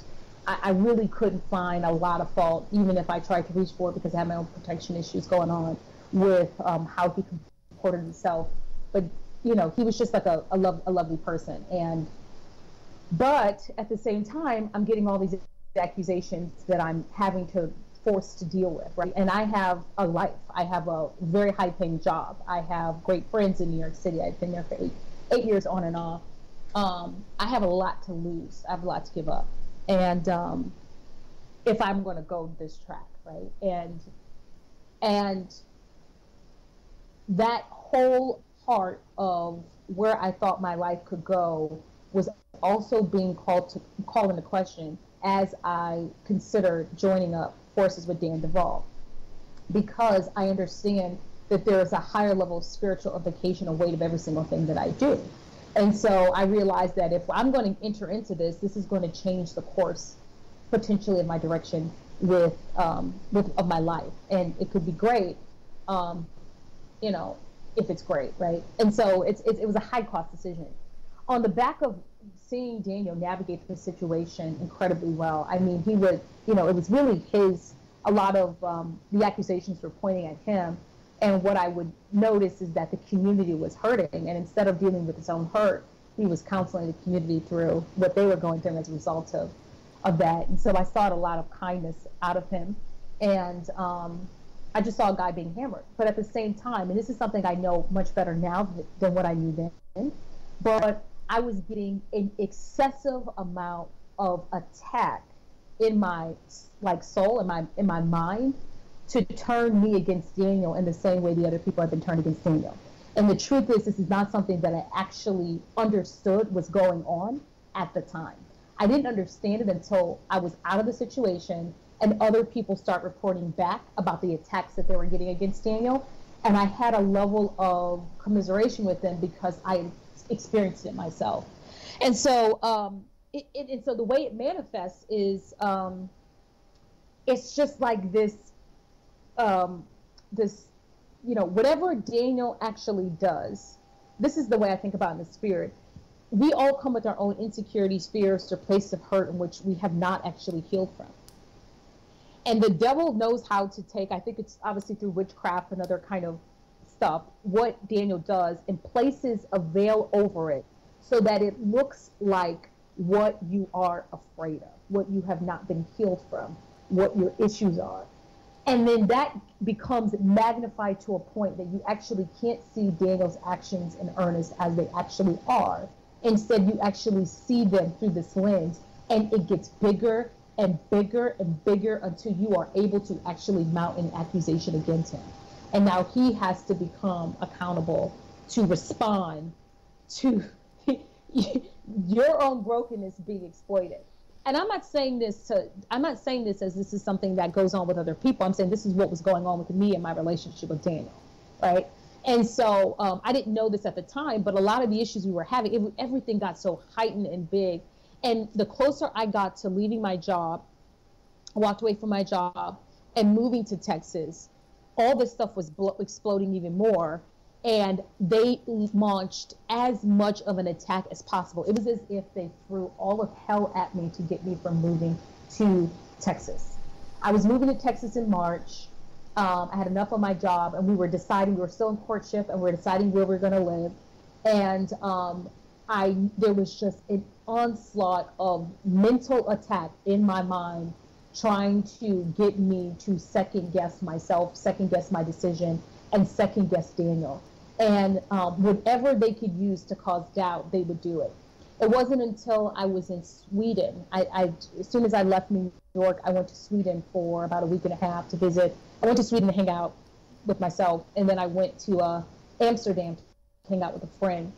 I really couldn't find a lot of fault, even if I tried to reach for it, because I had my own protection issues going on with how he comported himself. But, you know, he was just like a lovely person. But at the same time, I'm getting all these accusations that I'm having to force to deal with, right? And I have a life. I have a very high-paying job. I have great friends in New York City. I've been there for eight years on and off. I have a lot to lose. I have a lot to give up. And if I'm going to go this track, right? And that whole part of where I thought my life could go was also being called into question as I considered joining up forces with Dan Duvall, because I understand that there is a higher level of spiritual implication or weight of every single thing that I do. And so I realized that if I'm going to enter into this is going to change the course potentially of my direction of my life. And it could be great, you know, if it's great, right? And so it was a high cost decision. On the back of seeing Daniel navigate the situation incredibly well, I mean, he would, you know, it was really a lot of the accusations were pointing at him. And what I would notice is that the community was hurting. And instead of dealing with his own hurt, he was counseling the community through what they were going through as a result of that. And so I saw a lot of kindness out of him. And I just saw a guy being hammered. But at the same time, and this is something I know much better now than what I knew then, but I was getting an excessive amount of attack in my soul, in my mind, to turn me against Daniel in the same way the other people have been turned against Daniel. And the truth is, this is not something that I actually understood was going on at the time. I didn't understand it until I was out of the situation and other people start reporting back about the attacks that they were getting against Daniel. And I had a level of commiseration with them because I experienced it myself. And so, and so the way it manifests is, it's just like this, you know, whatever Daniel actually does, this is the way I think about it in the spirit. We all come with our own insecurities, fears, or places of hurt in which we have not actually healed from. And the devil knows how to take, I think it's obviously through witchcraft and other kind of stuff, what Daniel does, and places a veil over it so that it looks like what you are afraid of, what you have not been healed from, what your issues are. And then that becomes magnified to a point that you actually can't see Daniel's actions in earnest as they actually are. Instead, you actually see them through this lens, and it gets bigger and bigger and bigger until you are able to actually mount an accusation against him. And now he has to become accountable to respond to your own brokenness being exploited. And I'm not saying this as this is something that goes on with other people. I'm saying this is what was going on with me and my relationship with Daniel, right? And so I didn't know this at the time, but a lot of the issues we were having, everything got so heightened and big. And the closer I got to leaving my job, I walked away from my job and moving to Texas, all this stuff was exploding even more. And they launched as much of an attack as possible. It was as if they threw all of hell at me to get me from moving to Texas. I was moving to Texas in March. I had enough of my job, and we were still in courtship, and we were deciding where we were going to live. And there was just an onslaught of mental attack in my mind, trying to get me to second guess myself, second guess my decision, and second guess Daniel. And whatever they could use to cause doubt, they would do it. It wasn't until I was in Sweden. As soon as I left New York, I went to Sweden for about a week and a half to visit. I went to Sweden to hang out with myself, and then I went to Amsterdam to hang out with a friend.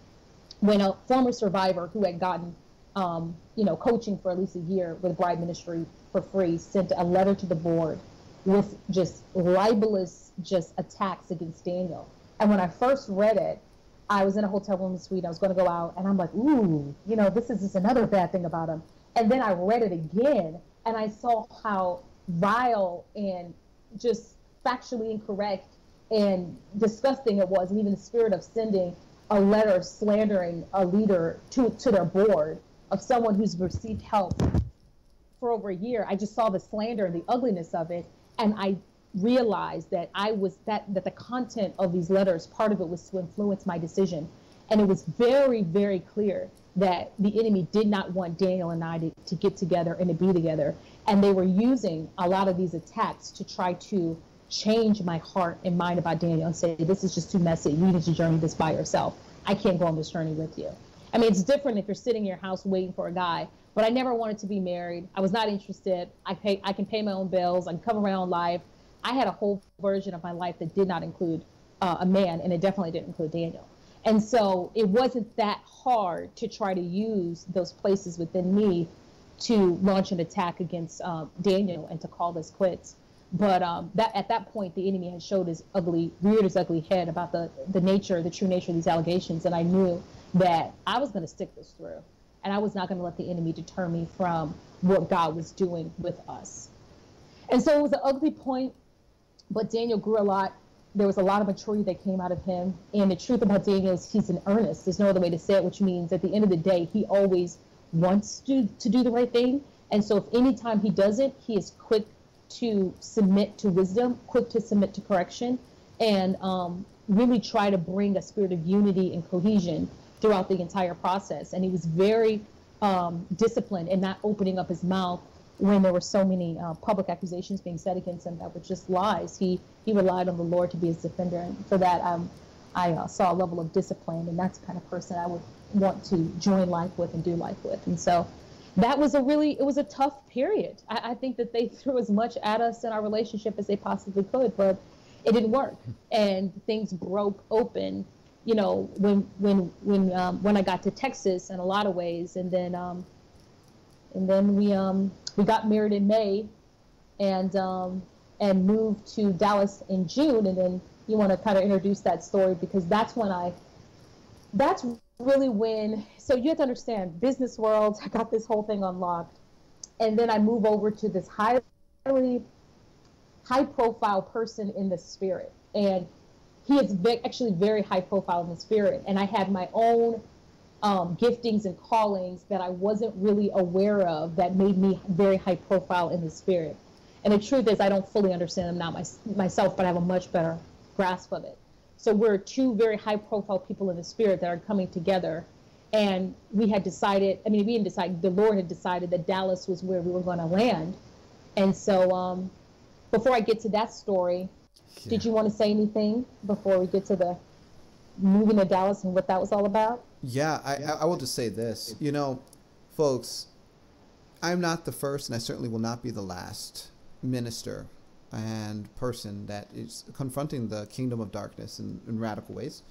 When a former survivor who had gotten, coaching for at least a year with Bride Ministry for free, sent a letter to the board with just libelous just attacks against Daniel. And when I first read it, I was in a hotel room in Sweden. I was going to go out, and I'm like, ooh, this is just another bad thing about him. And then I read it again, and I saw how vile and just factually incorrect and disgusting it was, and even the spirit of sending a letter slandering a leader to their board of someone who's received help for over a year. I just saw the slander and the ugliness of it, and I realized that that the content of these letters, part of it was to influence my decision. And it was very, very clear that the enemy did not want Daniel and I to get together and to be together. And they were using a lot of these attacks to try to change my heart and mind about Daniel and say, this is just too messy. You need to journey this by yourself. I can't go on this journey with you. I mean, it's different if you're sitting in your house waiting for a guy, but I never wanted to be married. I was not interested. I can pay my own bills. I can cover my own life. I had a whole version of my life that did not include a man, and it definitely didn't include Daniel. And so it wasn't that hard to try to use those places within me to launch an attack against Daniel and to call this quits. But that at that point, the enemy had showed reared his ugly head about the true nature of these allegations. And I knew that I was going to stick this through, and I was not going to let the enemy deter me from what God was doing with us. And so it was an ugly point, but Daniel grew a lot. There was a lot of maturity that came out of him. And the truth about Daniel is he's in earnest. There's no other way to say it, which means at the end of the day, he always wants to do the right thing. And so if any time he doesn't, he is quick to submit to wisdom, quick to submit to correction, and really try to bring a spirit of unity and cohesion throughout the entire process. And he was very disciplined in not opening up his mouth when there were so many public accusations being said against him that were just lies. He relied on the Lord to be his defender, and for that I saw a level of discipline, and that's the kind of person I would want to join life with and do life with. And so that was it was a tough period. I think that they threw as much at us in our relationship as they possibly could, but it didn't work, and things broke open, when I got to Texas in a lot of ways. And then we got married in May, and moved to Dallas in June. And then you want to kind of introduce that story, because that's really when, so you have to understand, business world, I got this whole thing unlocked. And then I move over to this high profile person in the spirit. And he is actually very high profile in the spirit. And I had my own giftings and callings that I wasn't really aware of that made me very high profile in the spirit. And the truth is, I don't fully understand them now myself, but I have a much better grasp of it. So we're two very high profile people in the spirit that are coming together. And we didn't decide, the Lord had decided that Dallas was where we were going to land. And so before I get to that story, did you want to say anything before we get to the moving to Dallas and what that was all about? Yeah, I will just say this. Folks, I'm not the first, and I certainly will not be the last minister and person that is confronting the kingdom of darkness in radical ways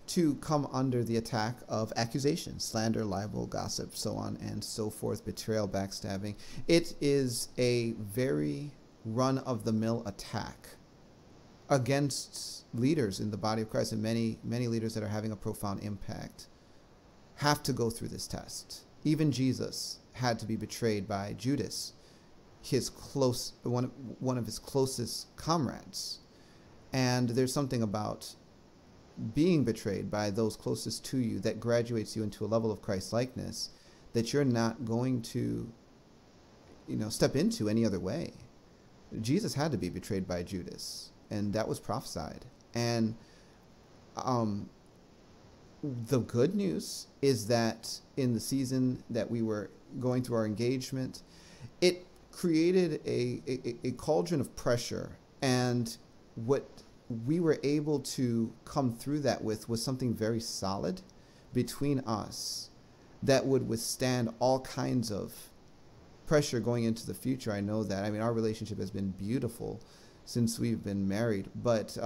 to come under the attack of accusations, slander, libel, gossip, so on and so forth, betrayal, backstabbing. It is a very run-of-the-mill attack against leaders in the body of Christ, and many leaders that are having a profound impact have to go through this test. Even Jesus had to be betrayed by Judas, one of his closest comrades. And there's something about being betrayed by those closest to you that graduates you into a level of Christ-likeness that you're not going to, step into any other way. Jesus had to be betrayed by Judas, and that was prophesied. And the good news is that in the season that we were going through our engagement, it created a cauldron of pressure, and what we were able to come through that with was something very solid between us that would withstand all kinds of pressure going into the future. I know that. Our relationship has been beautiful since we've been married, but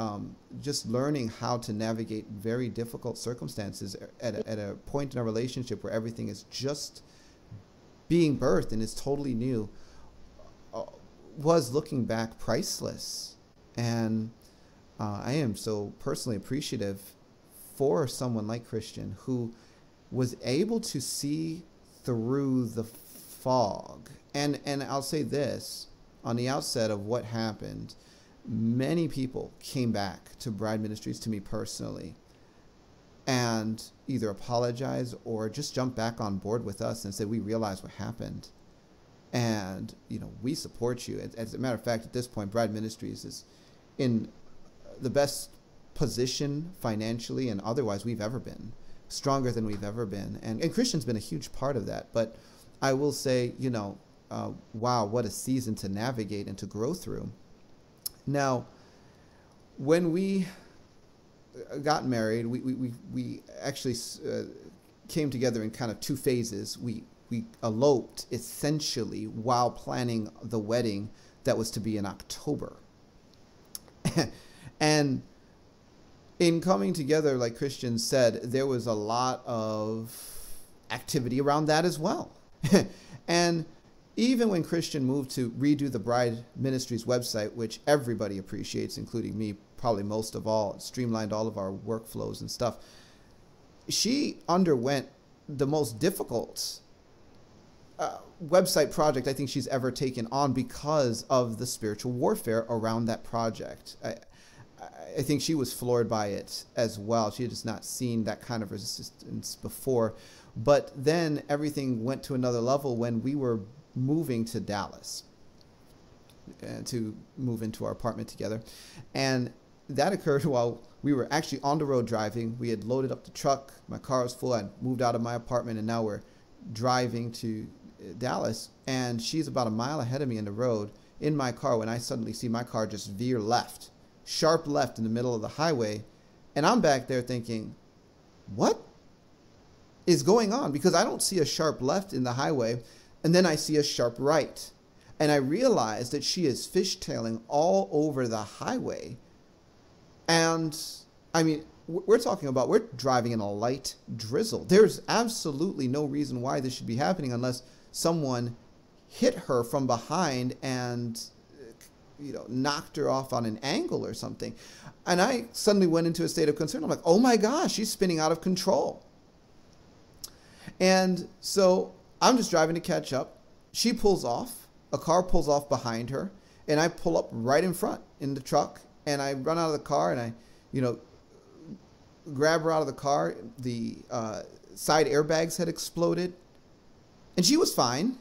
just learning how to navigate very difficult circumstances at a point in a relationship where everything is just being birthed and it's totally new, was, looking back, priceless. And I am so personally appreciative for someone like Christian, who was able to see through the fog. And I'll say this, on the outset of what happened, many people came back to Bride Ministries, to me personally, and either apologized or just jumped back on board with us and said, we realize what happened, and we support you. As a matter of fact, at this point, Bride Ministries is in the best position financially and otherwise we've ever been, stronger than we've ever been, and Christian's been a huge part of that. But I will say, wow, what a season to navigate and to grow through. Now, when we got married, we actually came together in kind of two phases. We eloped essentially while planning the wedding that was to be in October. And in coming together, like Christian said, there was a lot of activity around that as well. And even when Christian moved to redo the Bride Ministries website, which everybody appreciates, including me, probably most of all, it streamlined all of our workflows and stuff, she underwent the most difficult website project I think she's ever taken on because of the spiritual warfare around that project. I think she was floored by it as well. She had just not seen that kind of resistance before. But then everything went to another level when we were moving to Dallas to move into our apartment together. And that occurred while we were actually on the road driving. We had loaded up the truck. My car was full. I moved out of my apartment, and now we're driving to Dallas. And she's about a mile ahead of me in the road in my car when I suddenly see my car just veer left, sharp left in the middle of the highway. And I'm back there thinking, what is going on? Because I don't see a sharp left in the highway. And then I see a sharp right. And I realize that she is fishtailing all over the highway. And I mean, we're driving in a light drizzle. There's absolutely no reason why this should be happening unless someone hit her from behind and knocked her off on an angle or something. And I suddenly went into a state of concern. I'm like, oh my gosh, she's spinning out of control. And so I'm just driving to catch up. She pulls off. A car pulls off behind her, and I pull up right in front in the truck, and I run out of the car, and I, grab her out of the car. The side airbags had exploded, and she was fine.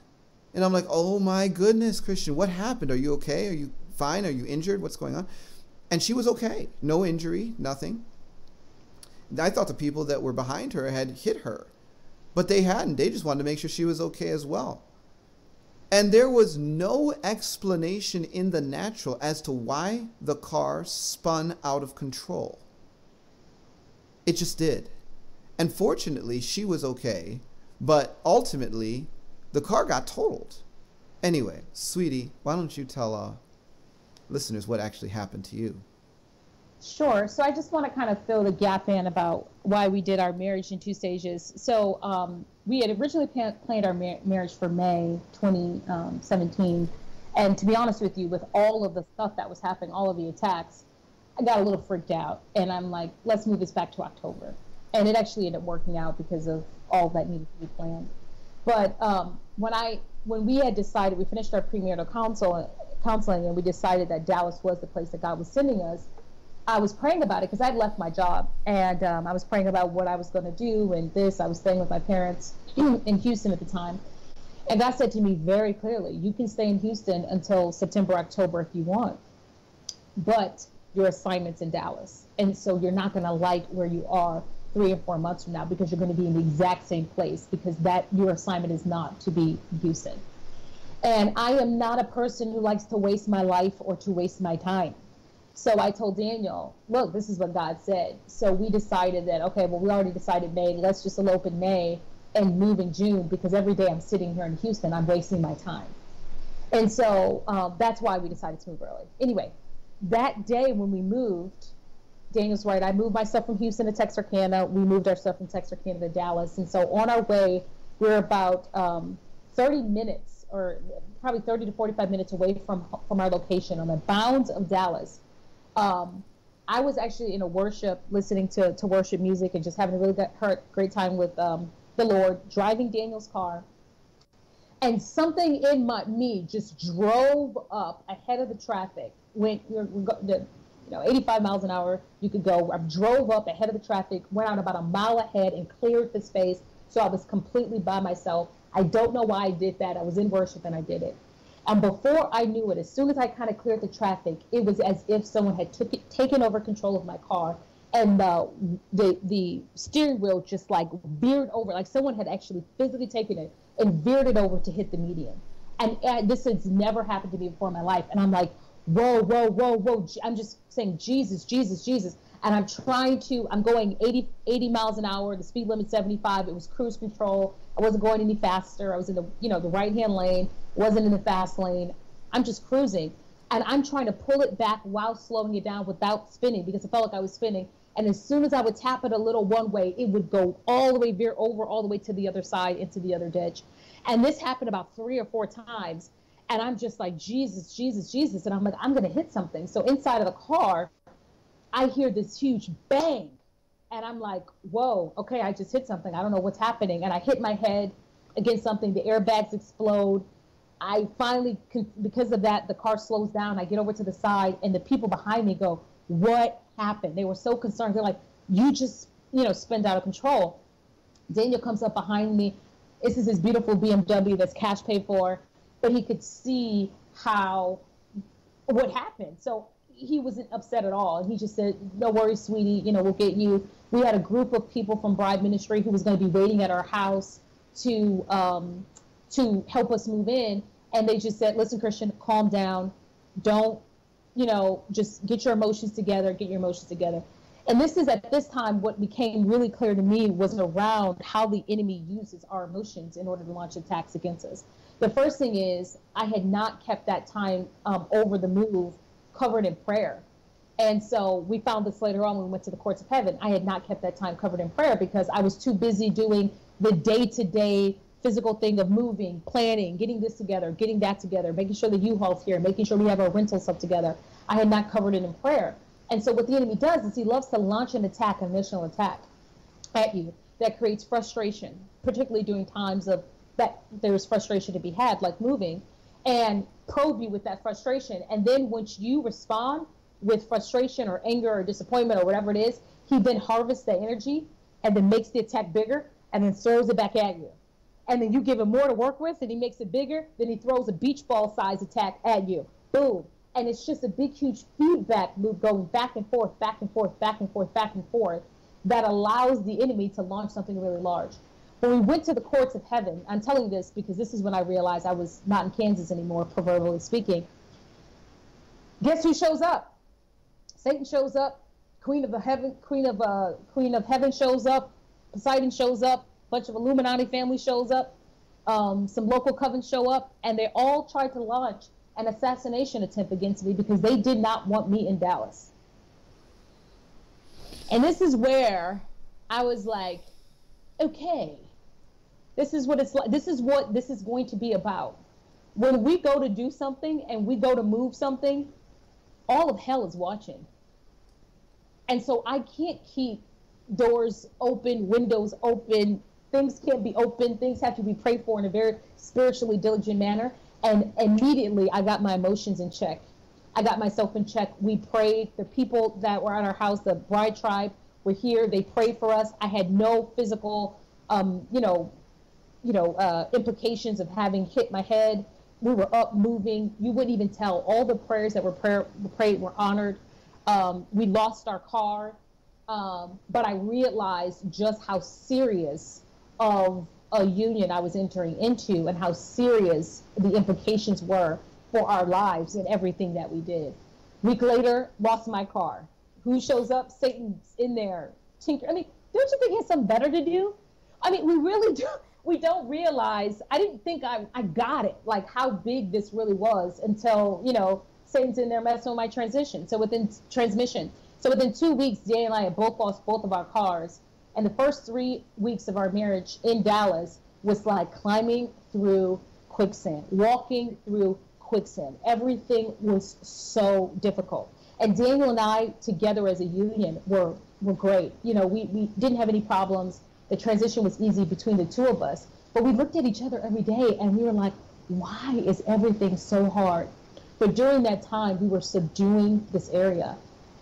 And I'm like, oh my goodness, Christian, what happened? Are you okay? Are you fine? Are you injured? What's going on? And she was okay. No injury, nothing. I thought the people that were behind her had hit her, but they hadn't. They just wanted to make sure she was okay as well. And there was no explanation in the natural as to why the car spun out of control. It just did. And fortunately, she was okay, but ultimately, the car got totaled. Anyway, sweetie, why don't you tell listeners what actually happened to you? Sure. So I just want to kind of fill the gap in about why we did our marriage in two stages. So we had originally planned our marriage for May 2017. And to be honest with you, with all of the stuff that was happening, all of the attacks, I got a little freaked out. And I'm like, let's move this back to October. And it actually ended up working out because of all that needed to be planned. But when we had decided, we finished our premarital counseling, and we decided that Dallas was the place that God was sending us, I was praying about it because I'd left my job, and I was praying about what I was going to do and this. I was staying with my parents in Houston at the time. And God said to me very clearly, you can stay in Houston until September, October if you want, but your assignment's in Dallas. And so you're not going to like where you are 3 or 4 months from now because you're going to be in the exact same place because your assignment is not to be in Houston. And I am not a person who likes to waste my life or to waste my time. So I told Daniel, look, this is what God said. So we decided that, okay, well, we already decided May. Let's just elope in May and move in June because every day I'm sitting here in Houston, I'm wasting my time. And so that's why we decided to move early. Anyway, that day when we moved, Daniel's right. I moved myself from Houston to Texarkana. We moved ourselves from Texarkana to Dallas. And so on our way, we're about 30 minutes or probably 30 to 45 minutes away from our location on the bounds of Dallas. I was actually in a worship, listening to worship music and just having a really great time with the Lord, driving Daniel's car. And something in me just drove up ahead of the traffic. When 85 miles an hour, you could go. I drove up ahead of the traffic, went out about a mile ahead and cleared the space. So I was completely by myself. I don't know why I did that. I was in worship and I did it. And before I knew it, as soon as I kind of cleared the traffic, it was as if someone had taken over control of my car. And the steering wheel just like veered over, like someone had actually physically taken it and veered it over to hit the median. And this has never happened to me before in my life. And I'm like, whoa, whoa, whoa, whoa. I'm just saying, Jesus, Jesus, Jesus. And I'm going 80 miles an hour. The speed limit 75. It was cruise control. I wasn't going any faster. I was in the right-hand lane. Wasn't in the fast lane. I'm just cruising. And I'm trying to pull it back while slowing it down without spinning because it felt like I was spinning. And as soon as I would tap it a little one way, it would go all the way, veer over all the way to the other side, into the other ditch. And this happened about 3 or 4 times. And I'm just like, Jesus, Jesus, Jesus. And I'm like, I'm going to hit something. So inside of the car, I hear this huge bang. And I'm like, whoa, okay, I just hit something. I don't know what's happening. And I hit my head against something. The airbags explode. I finally, because of that, the car slows down. I get over to the side, and the people behind me go, what happened? They were so concerned. They're like, you just, spun out of control. Daniel comes up behind me. This is his beautiful BMW that's cash paid for, but he could see what happened. So he wasn't upset at all. And he just said, no worries, sweetie, we'll get you. We had a group of people from Bride Ministry who was going to be waiting at our house to help us move in. And they just said, listen, Christian, calm down. Don't, just get your emotions together, And this is at this time, what became really clear to me was around how the enemy uses our emotions in order to launch attacks against us. The first thing is I had not kept that time over the move covered in prayer. And so we found this later on when we went to the courts of heaven. I had not kept that time covered in prayer because I was too busy doing the day-to-day physical thing of moving, planning, getting this together, getting that together, making sure the U-Haul's here, making sure we have our rental stuff together. I had not covered it in prayer. And so what the enemy does is he loves to launch an attack, an initial attack at you that creates frustration, particularly during times of that there's frustration to be had, like moving, and probe you with that frustration. And then once you respond with frustration or anger or disappointment or whatever it is, he then harvests that energy and then makes the attack bigger and then throws it back at you. And then you give him more to work with and he makes it bigger, then he throws a beach ball size attack at you. Boom. And it's just a big, huge feedback loop going back and forth, back and forth, back and forth, back and forth that allows the enemy to launch something really large. When we went to the courts of heaven, I'm telling you this because this is when I realized I was not in Kansas anymore, proverbially speaking. Guess who shows up? Satan shows up. Queen of heaven shows up. Poseidon shows up. A bunch of Illuminati family shows up. Some local covens show up, and they all tried to launch an assassination attempt against me because they did not want me in Dallas. And this is where I was like, okay. This is what it's like. This is what this is going to be about. When we go to do something and we go to move something, all of hell is watching. And so I can't keep doors open, windows open. Things can't be open. Things have to be prayed for in a very spiritually diligent manner. And immediately I got my emotions in check. I got myself in check. We prayed. The people that were at our house, the Bride Tribe, were here. They prayed for us. I had no physical implications of having hit my head. We were up moving. You wouldn't even tell. All the prayers that were prayed were honored. We lost our car. But I realized just how serious of a union I was entering into and how serious the implications were for our lives and everything that we did. Week later, lost my car. Who shows up? Satan's in there. Tinker. I mean, don't you think he has something better to do? I mean, we really do. We don't realize. I didn't think I got it, like how big this really was until, Satan's in there messing with my transition. So within transmission. So within 2 weeks, Jay and I had both lost both of our cars. And the first 3 weeks of our marriage in Dallas was like climbing through quicksand, walking through quicksand. Everything was so difficult. And Daniel and I together as a union were great. You know, we didn't have any problems. The transition was easy between the two of us. But we looked at each other every day and we were like, why is everything so hard? But during that time, we were subduing this area.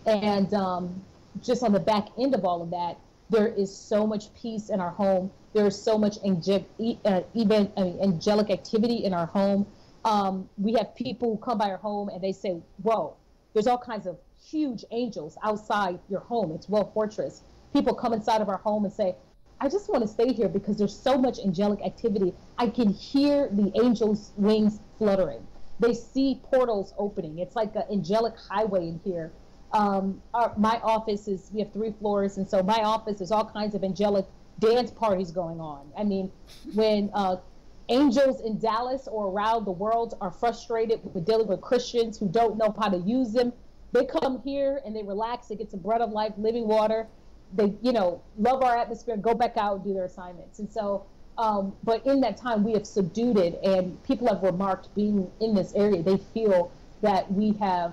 And just on the back end of all of that, there is so much peace in our home. There is so much angelic activity in our home. We have people who come by our home and they say, whoa, there's all kinds of huge angels outside your home. It's Wealth Fortress. People come inside of our home and say, I just want to stay here because there's so much angelic activity. I can hear the angels' wings fluttering. They see portals opening. It's like an angelic highway in here. My office is, we have 3 floors, and so my office is all kinds of angelic dance parties going on. I mean, when angels in Dallas or around the world are frustrated with dealing with Christians who don't know how to use them, they come here and they relax, they get some bread of life, living water. They, you know, love our atmosphere, go back out and do their assignments. And so, but in that time, we have subdued it, and people have remarked being in this area, they feel that we have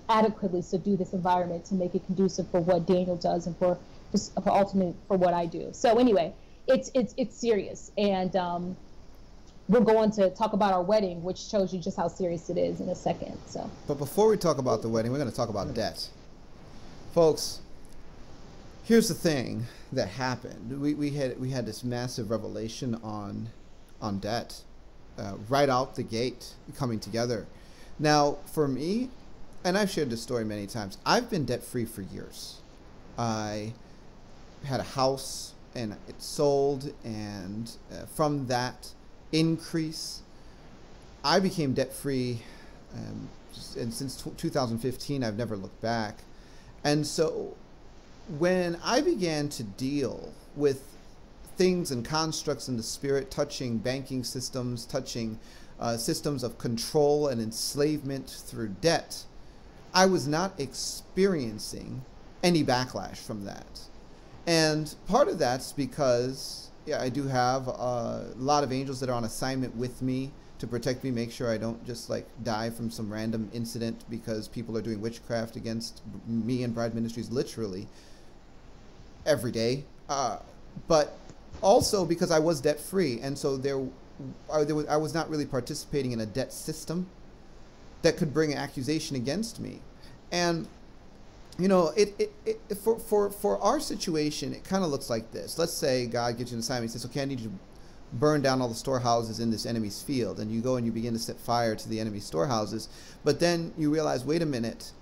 adequately subdued this environment to make it conducive for what Daniel does and for ultimately for what I do. So anyway, it's serious, and we're going to talk about our wedding, which shows you just how serious it is in a second. So, but before we talk about the wedding, we're going to talk about debt, folks. Here's the thing that happened. We had this massive revelation on debt right out the gate coming together. Now, for me, and I've shared this story many times, I've been debt-free for years. I had a house and it sold, and from that increase, I became debt-free, and since 2015, I've never looked back. And so when I began to deal with things and constructs in the spirit, touching banking systems, touching systems of control and enslavement through debt, I was not experiencing any backlash from that. And part of that's because, yeah, I do have a lot of angels that are on assignment with me to protect me, make sure I don't just like die from some random incident because people are doing witchcraft against me and Bride Ministries literally every day. But also because I was debt free, and so I was not really participating in a debt system that could bring an accusation against me. And you know, for our situation, it kind of looks like this. Let's say God gives you an assignment. He says, okay, I need you to burn down all the storehouses in this enemy's field. And you go and you begin to set fire to the enemy's storehouses. But then you realize, wait a minute,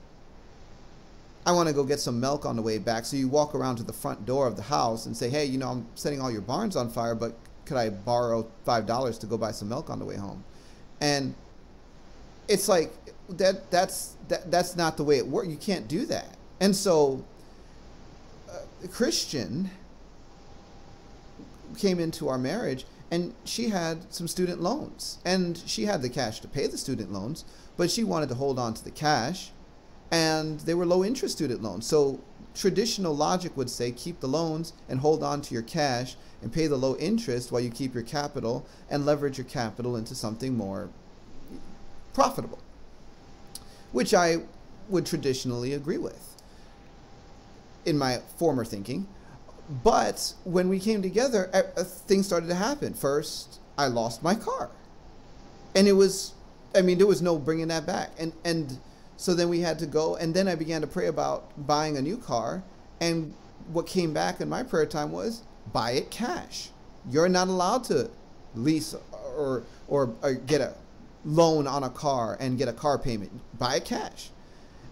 I want to go get some milk on the way back. So you walk around to the front door of the house and say, hey, you know, I'm setting all your barns on fire, but could I borrow $5 to go buy some milk on the way home? And it's like, that's not the way it works. You can't do that. And so a Christian came into our marriage, and she had some student loans, and she had the cash to pay the student loans, but she wanted to hold on to the cash, and they were low interest student loans. So traditional logic would say keep the loans and hold on to your cash and pay the low interest while you keep your capital and leverage your capital into something more profitable, which I would traditionally agree with in my former thinking. But when we came together, things started to happen. First, I lost my car, and it was, I mean, there was no bringing that back. And so then we had to go, and then I began to pray about buying a new car. And what came back in my prayer time was, buy it cash. You're not allowed to lease or get a loan on a car and get a car payment. Buy it cash.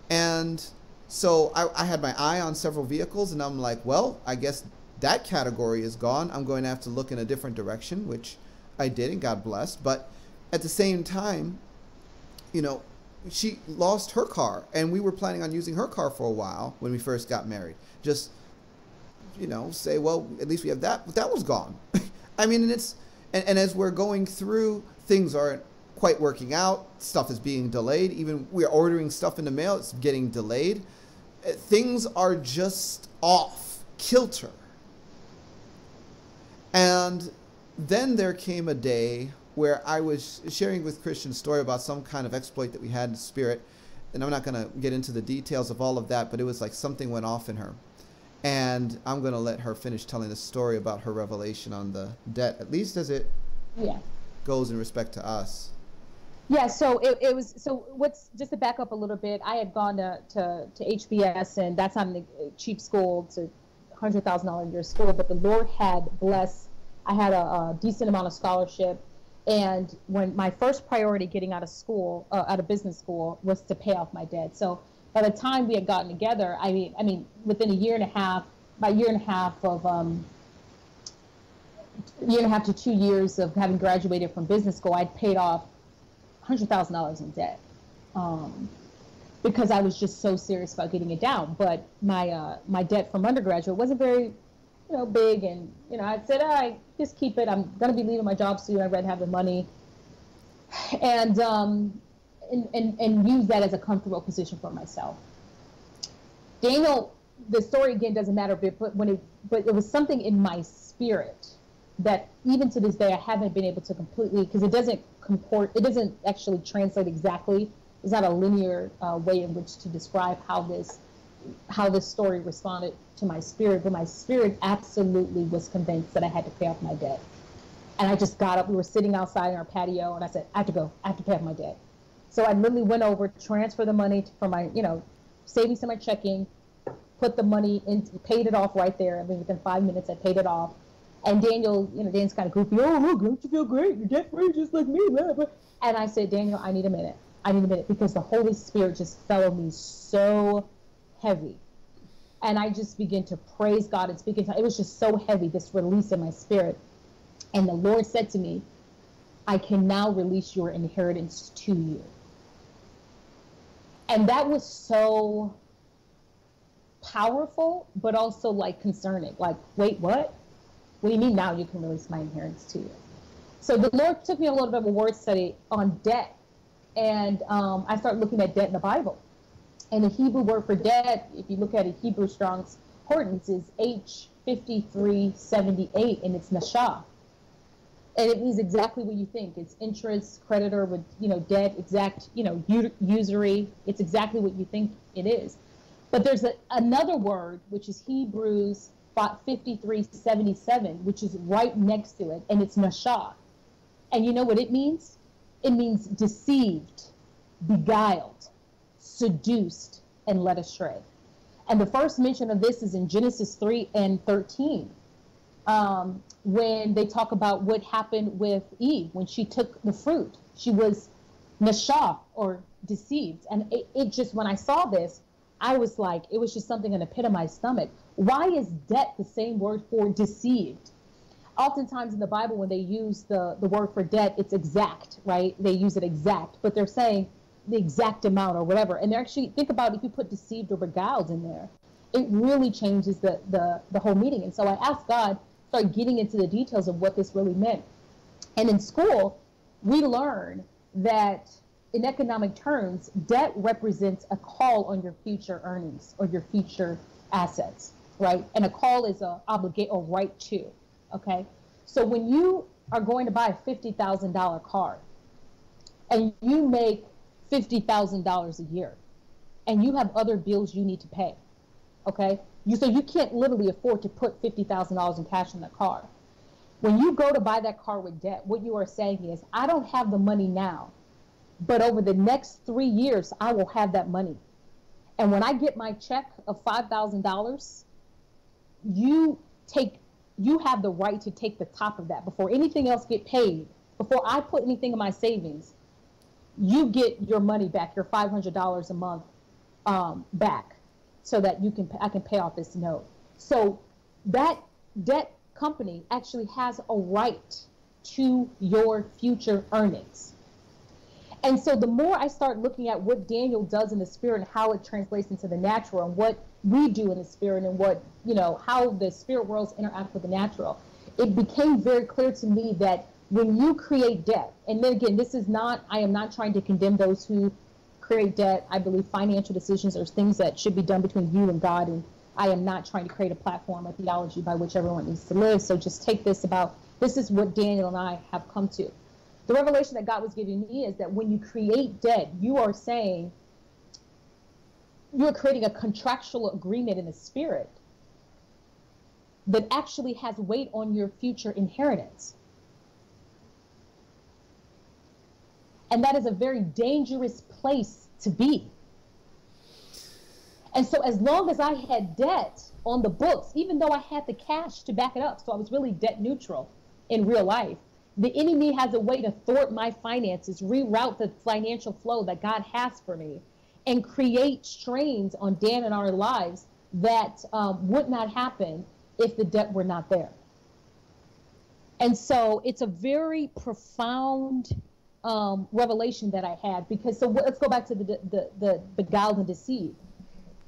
And so I had my eye on several vehicles, and I'm like, well, I guess that category is gone. I'm going to have to look in a different direction, which I did, and God blessed. But at the same time, you know, she lost her car, and we were planning on using her car for a while when we first got married. Just, you know, say, well, at least we have that. But that was gone. I mean, and as we're going through, things are quite working out. Stuff is being delayed. Even we're ordering stuff in the mail, it's getting delayed. Things are just off kilter. And then there came a day where I was sharing with Christian a story about some kind of exploit that we had in the spirit. And I'm not going to get into the details of all of that, but it was like something went off in her. And I'm going to let her finish telling the story about her revelation on the debt, at least as it goes in respect to us. Yeah, so it was, so what's, just to back up a little bit, I had gone to HBS, and that's not a cheap school. It's a $100,000 a year school, but the Lord had blessed, I had a decent amount of scholarship. And when my first priority getting out of school, out of business school, was to pay off my debt. So by the time we had gotten together, I mean, within a year and a half, by year and a half to 2 years of having graduated from business school, I'd paid off $100,000 in debt, because I was just so serious about getting it down. But my debt from undergraduate wasn't very, big, and I said, I just keep it. I'm gonna be leaving my job soon. I'd rather have the money, and use that as a comfortable position for myself. Daniel, the story again doesn't matter, but it was something in my spirit that even to this day I haven't been able to completely, because it doesn't actually translate exactly. It's not a linear way in which to describe how this story responded to my spirit, but my spirit absolutely was convinced that I had to pay off my debt. And I just got up. We were sitting outside in our patio, and I said, I have to go. I have to pay off my debt. So I literally went over, transferred the money from my, savings to my checking, put the money in, paid it off right there. I mean, within 5 minutes, I paid it off. And Daniel, Dan's kind of goofy. Oh, look, don't you feel great? You're debt free just like me. Blah, blah. And I said, Daniel, I need a minute. Because the Holy Spirit just fell on me so heavy. And I just began to praise God and speak in tongues. It was just so heavy, this release in my spirit. And the Lord said to me, I can now release your inheritance to you. And that was so powerful, but also like concerning. Like, wait, what? What do you mean now you can release my inheritance to you? So the Lord took me a little bit of a word study on debt. And I started looking at debt in the Bible. And the Hebrew word for debt, if you look at it, Hebrew Strong's Concordance, is H5378, and it's nashah. And it means exactly what you think. It's interest, creditor with, debt, exact, usury. It's exactly what you think it is. But there's another word, which is Hebrews 5377, which is right next to it, and it's nashah. And you know what it means? It means deceived, beguiled, seduced, and led astray. And the first mention of this is in Genesis 3:13, when they talk about what happened with Eve when she took the fruit. She was nashah, or deceived. And it just, when I saw this, I was like, it was just something in the pit of my stomach. Why is debt the same word for deceived? Oftentimes in the Bible, when they use the word for debt, it's exact, right? They use it exact, but they're saying the exact amount or whatever. And they're actually, think about if you put deceived or beguiled in there, it really changes the whole meaning. And so I asked God, started getting into the details of what this really meant. And in school, we learn that in economic terms, debt represents a call on your future earnings or your future assets, right? And a call is a obligate or right to, okay? So when you are going to buy a $50,000 car and you make $50,000 a year and you have other bills you need to pay, okay? So you can't literally afford to put $50,000 in cash in the car. When you go to buy that car with debt, what you are saying is, I don't have the money now, but over the next 3 years, I will have that money. And when I get my check of $5,000, you have the right to take the top of that before anything else get paid. Before I put anything in my savings, you get your money back, your $500 a month back, so that I can pay off this note. So that debt company actually has a right to your future earnings. And so the more I start looking at what Daniel does in the spirit and how it translates into the natural, and what we do in the spirit, and what, how the spirit worlds interact with the natural, it became very clear to me that when you create debt, and then again, this is not, I am not trying to condemn those who create debt. I believe financial decisions are things that should be done between you and God, and I am not trying to create a platform or theology by which everyone needs to live. So just take this about, this is what Daniel and I have come to. The revelation that God was giving me is that when you create debt, you are saying, you're creating a contractual agreement in the spirit that actually has weight on your future inheritance. And that is a very dangerous place to be. And so as long as I had debt on the books, even though I had the cash to back it up, so I was really debt neutral in real life, the enemy has a way to thwart my finances, reroute the financial flow that God has for me, and create strains on Dan and our lives that would not happen if the debt were not there. And so it's a very profound revelation that I had, because so let's go back to the beguiled and deceived.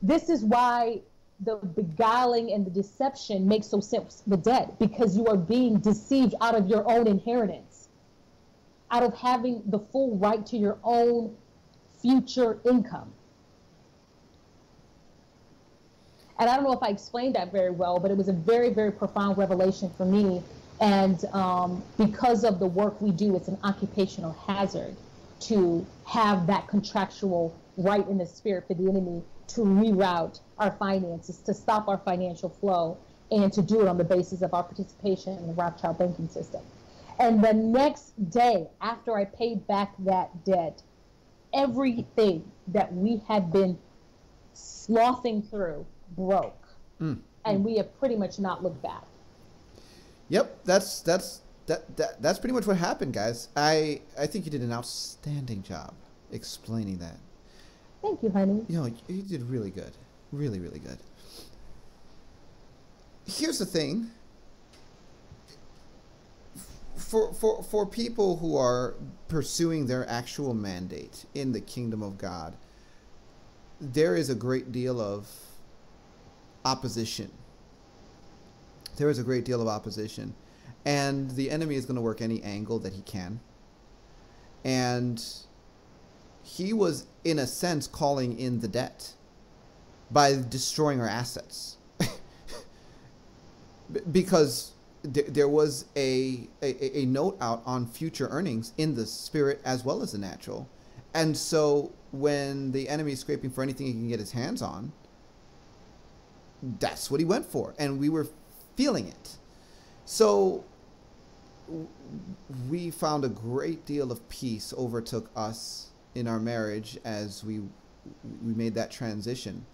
This is why the beguiling and the deception makes so sense with debt, because you are being deceived out of your own inheritance, out of having the full right to your own future income. And I don't know if I explained that very well, but it was a very, very profound revelation for me. And because of the work we do, it's an occupational hazard to have that contractual right in the spirit for the enemy to reroute our finances, to stop our financial flow, and to do it on the basis of our participation in the Rothschild banking system. And the next day, after I paid back that debt, everything that we had been slothing through broke. And we have pretty much not looked back. Yep, that's pretty much what happened, guys. I think you did an outstanding job explaining that. Thank you, honey. You know, you did really good. Really, really good. Here's the thing. For people who are pursuing their actual mandate in the kingdom of God, there is a great deal of opposition. There is a great deal of opposition. And the enemy is going to work any angle that he can. And he was, in a sense, calling in the debt by destroying our assets. Because there was a note out on future earnings in the spirit as well as the natural. And so when the enemy is scraping for anything he can get his hands on, that's what he went for. And we were feeling it. So we found a great deal of peace overtook us in our marriage as we made that transition.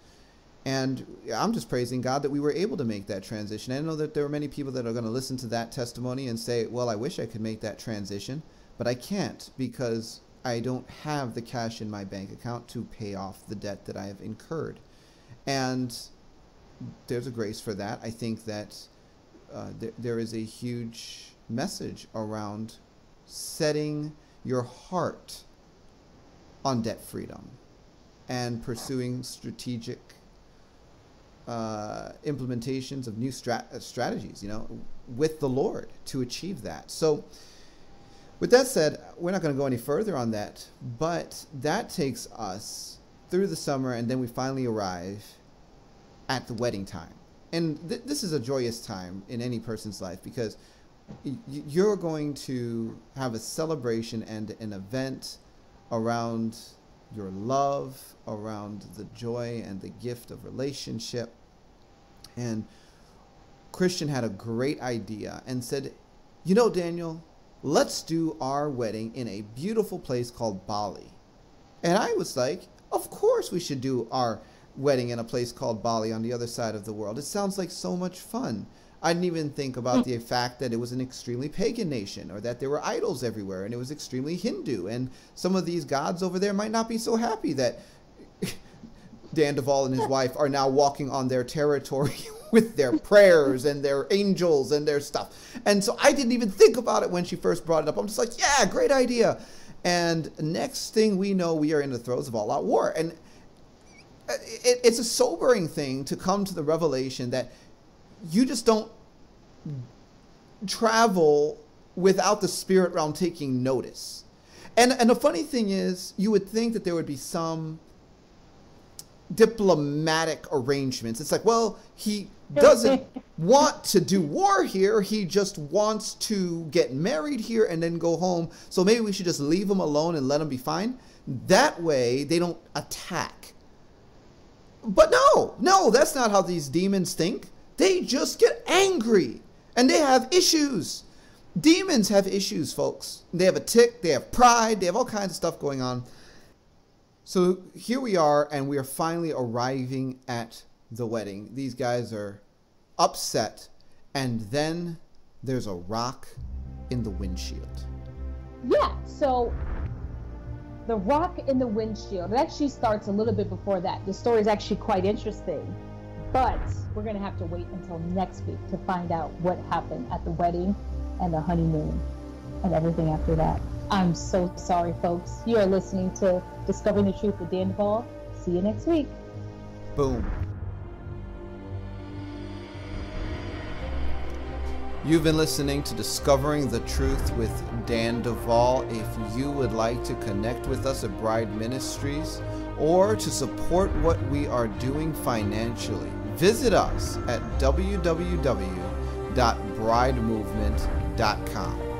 And I'm just praising God that we were able to make that transition. I know that there are many people that are going to listen to that testimony and say, well, I wish I could make that transition, but I can't because I don't have the cash in my bank account to pay off the debt that I have incurred. And there's a grace for that. I think that there is a huge message around setting your heart on debt freedom and pursuing strategic implementations of new strategies, you know, with the Lord to achieve that. So with that said, we're not going to go any further on that, but that takes us through the summer, and then we finally arrive at the wedding time. And this is a joyous time in any person's life because you're going to have a celebration and an event around your love, around the joy and the gift of relationship. And Christian had a great idea and said, you know, Daniel, let's do our wedding in a beautiful place called Bali. And I was like, of course we should do our wedding in a place called Bali on the other side of the world. It sounds like so much fun. I didn't even think about the fact that it was an extremely pagan nation, or that there were idols everywhere and it was extremely Hindu, and some of these gods over there might not be so happy that Dan Duvall and his wife are now walking on their territory with their prayers and their angels and their stuff. And so I didn't even think about it when she first brought it up. I'm just like, yeah, great idea. And next thing we know, we are in the throes of all-out war. And it's a sobering thing to come to the revelation that you just don't travel without the spirit realm taking notice. And the funny thing is, you would think that there would be some diplomatic arrangements. It's like, well, he doesn't want to do war here. He just wants to get married here and then go home. So maybe we should just leave him alone and let him be fine. That way they don't attack. But no, that's not how these demons think. They just get angry and they have issues. Demons have issues, folks. They have a tick, they have pride, they have all kinds of stuff going on. So here we are, and we are finally arriving at the wedding. These guys are upset, and then there's a rock in the windshield. Yeah, so the rock in the windshield, it actually starts a little bit before that. The story is actually quite interesting, but we're going to have to wait until next week to find out what happened at the wedding and the honeymoon and everything after that. I'm so sorry, folks. You are listening to Discovering the Truth with Dan Duvall. See you next week. Boom. You've been listening to Discovering the Truth with Dan Duvall. If you would like to connect with us at Bride Ministries or to support what we are doing financially, visit us at www.bridemovement.com.